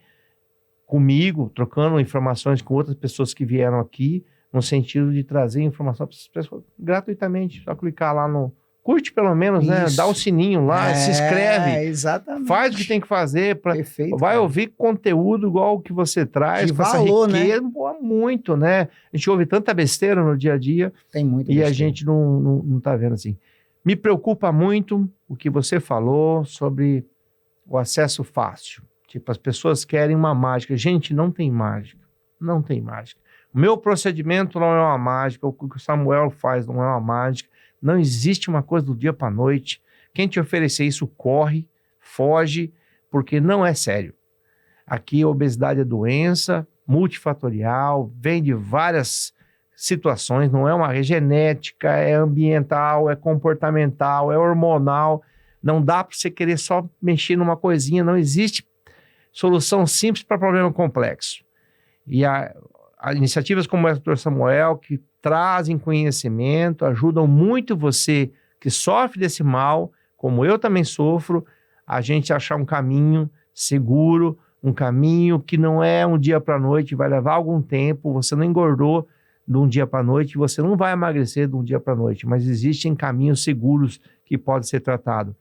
comigo, trocando informações com outras pessoas que vieram aqui, no sentido de trazer informação para essas pessoas gratuitamente. Só clicar lá no... Curte pelo menos, né? Dá o sininho lá, se inscreve. Exatamente. Faz o que tem que fazer. Perfeito. Vai ouvir conteúdo igual o que você traz. De valor, riqueza, né? Muito, né? A gente ouve tanta besteira no dia a dia. Tem muita besteira. A gente não tá vendo assim. Me preocupa muito o que você falou sobre o acesso fácil. Tipo, as pessoas querem uma mágica. Gente, não tem mágica. Não tem mágica. O meu procedimento não é uma mágica. O que o Samuel faz não é uma mágica. Não existe uma coisa do dia para a noite. Quem te oferecer isso, corre, foge, porque não é sério. Aqui a obesidade é doença multifatorial, vem de várias situações, não é uma genética, é ambiental, é comportamental, é hormonal. Não dá para você querer só mexer numa coisinha, não existe solução simples para problema complexo. E iniciativas como essa do Dr. Samuel, que trazem conhecimento, ajudam muito você que sofre desse mal, como eu também sofro, a gente achar um caminho seguro, um caminho que não é um dia para a noite, vai levar algum tempo, você não engordou de um dia para a noite, você não vai emagrecer de um dia para a noite, mas existem caminhos seguros que podem ser tratados.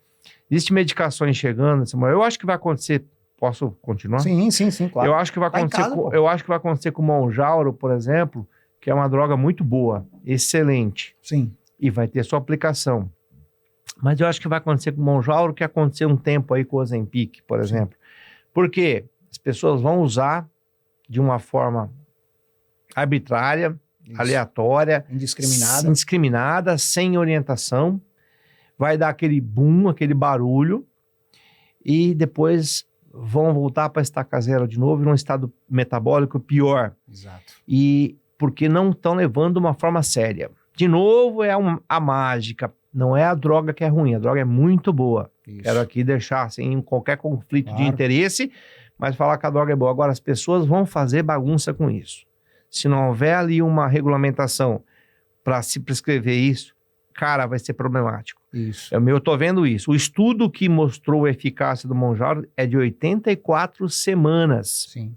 Existem medicações chegando, Samuel, eu acho que vai acontecer. Posso continuar? Sim, claro. Eu acho que vai acontecer com o Monjauro, por exemplo, que é uma droga muito boa, excelente. Sim. E vai ter sua aplicação. Mas eu acho que vai acontecer com o Monjauro o que aconteceu um tempo aí com o Ozempic, por exemplo. Porque as pessoas vão usar de uma forma arbitrária, aleatória, indiscriminada, sem orientação. Vai dar aquele boom, aquele barulho, e depois vão voltar para estaca zero de novo, num estado metabólico pior. Exato. E porque não estão levando de uma forma séria. De novo, a mágica. Não é a droga que é ruim, a droga é muito boa. Isso. Quero aqui deixar sem qualquer conflito de interesse, mas falar que a droga é boa. Agora, as pessoas vão fazer bagunça com isso. Se não houver ali uma regulamentação para se prescrever isso, cara, vai ser problemático. Isso. Eu tô vendo isso. O estudo que mostrou a eficácia do Monjauro é de 84 semanas. Sim.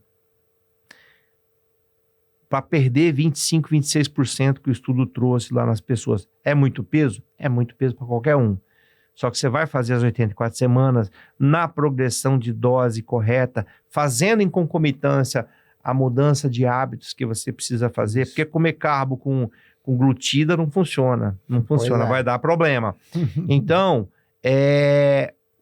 Para perder 25%, 26% que o estudo trouxe lá nas pessoas. É muito peso? É muito peso para qualquer um. Só que você vai fazer as 84 semanas na progressão de dose correta, fazendo em concomitância a mudança de hábitos que você precisa fazer, porque comer carbo com glutida não funciona. Não funciona, vai dar problema. Então,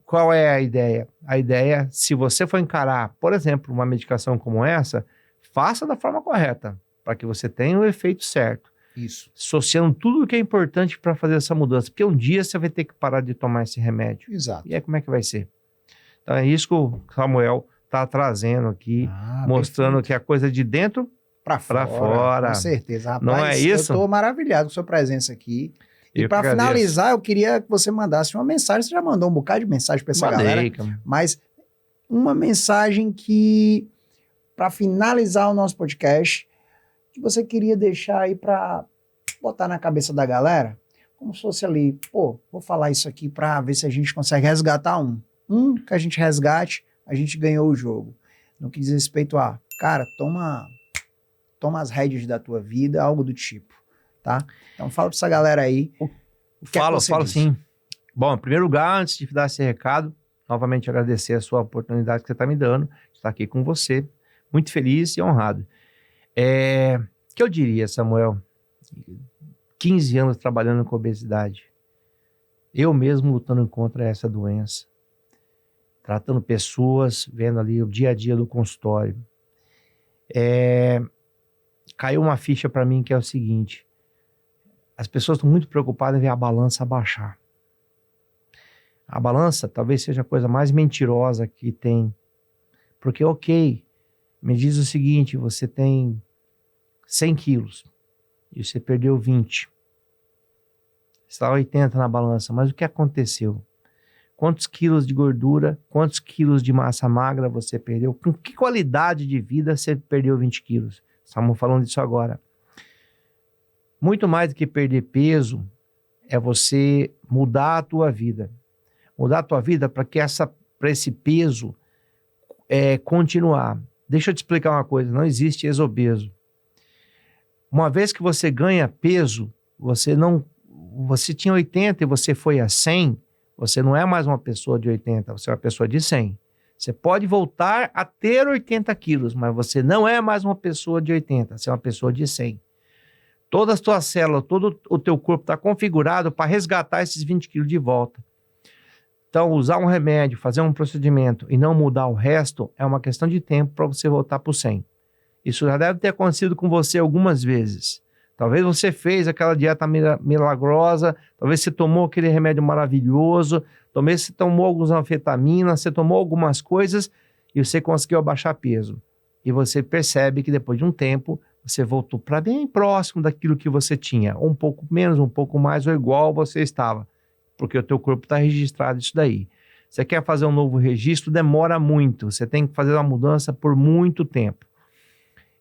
qual é a ideia? A ideia, se você for encarar, por exemplo, uma medicação como essa, faça da forma correta, para que você tenha o efeito certo. Isso. Associando tudo o que é importante para fazer essa mudança. Porque um dia você vai ter que parar de tomar esse remédio. Exato. E aí como é que vai ser? Então é isso que o Samuel está trazendo aqui, mostrando perfeito. Que a coisa de dentro para fora. Com certeza, rapaz. Não é isso? Eu estou maravilhado com sua presença aqui. E para finalizar, eu queria que você mandasse uma mensagem. Você já mandou um bocado de mensagem para essa galera. Mas uma mensagem que, para finalizar o nosso podcast, que você queria deixar aí para botar na cabeça da galera, como se fosse ali, pô, vou falar isso aqui para ver se a gente consegue resgatar um que a gente resgate, a gente ganhou o jogo. No que diz respeito a, cara, toma as rédeas da tua vida, algo do tipo, tá? Então fala pra essa galera aí. Falo sim. Bom, em primeiro lugar, antes de dar esse recado, novamente agradecer a sua oportunidade que você está me dando, de estar aqui com você, muito feliz e honrado. Que eu diria, Samuel, 15 anos trabalhando com obesidade, eu mesmo lutando contra essa doença, tratando pessoas, vendo ali o dia a dia do consultório. Caiu uma ficha para mim que é o seguinte: as pessoas estão muito preocupadas em ver a balança baixar. A balança talvez seja a coisa mais mentirosa que tem. Porque, ok, me diz o seguinte, você tem 100 quilos e você perdeu 20. Você está 80 na balança, mas o que aconteceu? Quantos quilos de gordura, quantos quilos de massa magra você perdeu? Com que qualidade de vida você perdeu 20 quilos? Estamos falando disso agora. Muito mais do que perder peso é você mudar a tua vida. Mudar a tua vida para que para esse peso continuar. Deixa eu te explicar uma coisa, não existe ex-obeso. Uma vez que você ganha peso, você tinha 80 e você foi a 100, você não é mais uma pessoa de 80, você é uma pessoa de 100. Você pode voltar a ter 80 quilos, mas você não é mais uma pessoa de 80, você é uma pessoa de 100. Todas as tuas células, todo o teu corpo está configurado para resgatar esses 20 quilos de volta. Então, usar um remédio, fazer um procedimento e não mudar o resto é uma questão de tempo para você voltar para o 100. Isso já deve ter acontecido com você algumas vezes. Talvez você fez aquela dieta milagrosa, talvez você tomou aquele remédio maravilhoso, talvez você tomou algumas anfetaminas, você tomou algumas coisas e você conseguiu abaixar peso. E você percebe que depois de um tempo, você voltou para bem próximo daquilo que você tinha, um pouco menos, um pouco mais, ou igual você estava, porque o teu corpo está registrado isso daí. Você quer fazer um novo registro, demora muito, você tem que fazer uma mudança por muito tempo.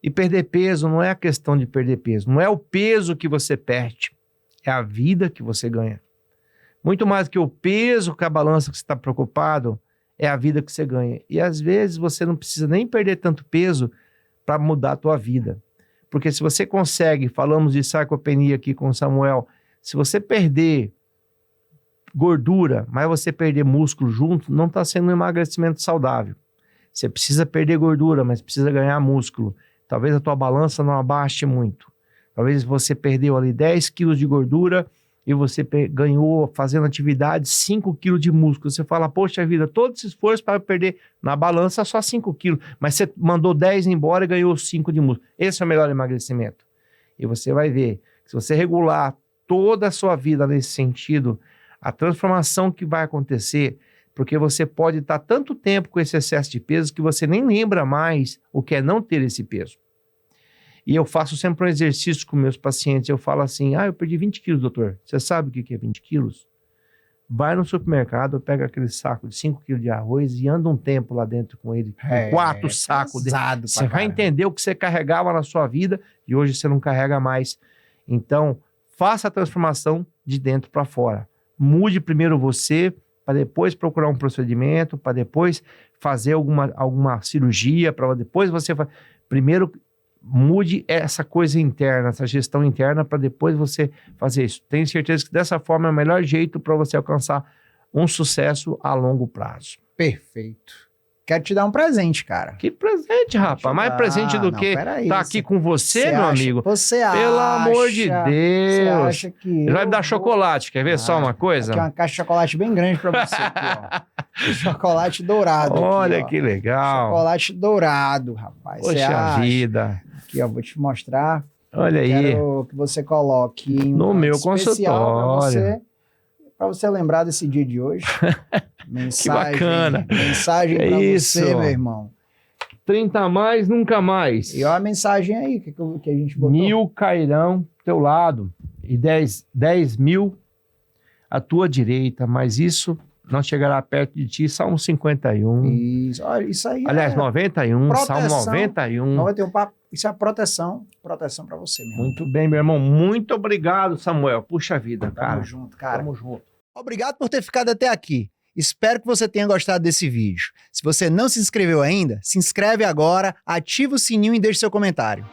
E perder peso não é a questão de perder peso, não é o peso que você perde, é a vida que você ganha. Muito mais do que o peso que a balança que você está preocupado, é a vida que você ganha. E às vezes você não precisa nem perder tanto peso para mudar a tua vida. Porque se você consegue, falamos de sarcopenia aqui com o Samuel, se você perder gordura, mas você perder músculo junto, não está sendo um emagrecimento saudável. Você precisa perder gordura, mas precisa ganhar músculo. Talvez a tua balança não abaixe muito. Talvez você perdeu ali 10 quilos de gordura e você ganhou, fazendo atividade, 5 quilos de músculo. Você fala, poxa vida, todo esse esforço para perder na balança só 5 quilos, mas você mandou 10 embora e ganhou 5 de músculo. Esse é o melhor emagrecimento. E você vai ver que se você regular toda a sua vida nesse sentido, a transformação que vai acontecer, porque você pode estar tanto tempo com esse excesso de peso que você nem lembra mais o que é não ter esse peso. E eu faço sempre um exercício com meus pacientes, eu falo assim, eu perdi 20 quilos, doutor. Você sabe o que é 20 quilos? Vai no supermercado, pega aquele saco de 5 quilos de arroz e anda um tempo lá dentro com ele, com 4 sacos dentro. Você vai entender o que você carregava na sua vida e hoje você não carrega mais. Então, faça a transformação de dentro para fora. Mude primeiro você, para depois procurar um procedimento, para depois fazer alguma cirurgia, para depois você... Primeiro, mude essa coisa interna, essa gestão interna, para depois você fazer isso. Tenho certeza que dessa forma é o melhor jeito para você alcançar um sucesso a longo prazo. Perfeito. Quero te dar um presente, cara. Que presente, rapaz? Mais presente do que tá aqui com você, meu amigo? Você acha? Pelo amor de Deus. Você acha que ele vai me dar chocolate, quer ver só uma coisa? Aqui é uma caixa de chocolate bem grande pra você, aqui, ó. Chocolate dourado. Olha aqui, ó. Que legal. Chocolate dourado, rapaz. Poxa vida. Aqui, ó, vou te mostrar. Olha aí. Quero que você coloque em No meu especial consultório. para você lembrar desse dia de hoje. Mensagem, Que bacana. Mensagem É para isso. você, meu irmão. 30 a mais, nunca mais. E olha a mensagem aí que a gente botou. 1.000 cairão do teu lado e 10 mil à tua direita, mas isso não chegará perto de ti. Salmo 51. Isso, olha, isso aí Aliás, 91, Salmo proteção. 91. Não vai ter um papo. Isso é proteção para você, meu irmão. Muito bem, meu irmão. Muito obrigado, Samuel. Puxa vida, cara. Tamo junto, cara. Tamo junto. Obrigado por ter ficado até aqui. Espero que você tenha gostado desse vídeo. Se você não se inscreveu ainda, se inscreve agora, ativa o sininho e deixe seu comentário.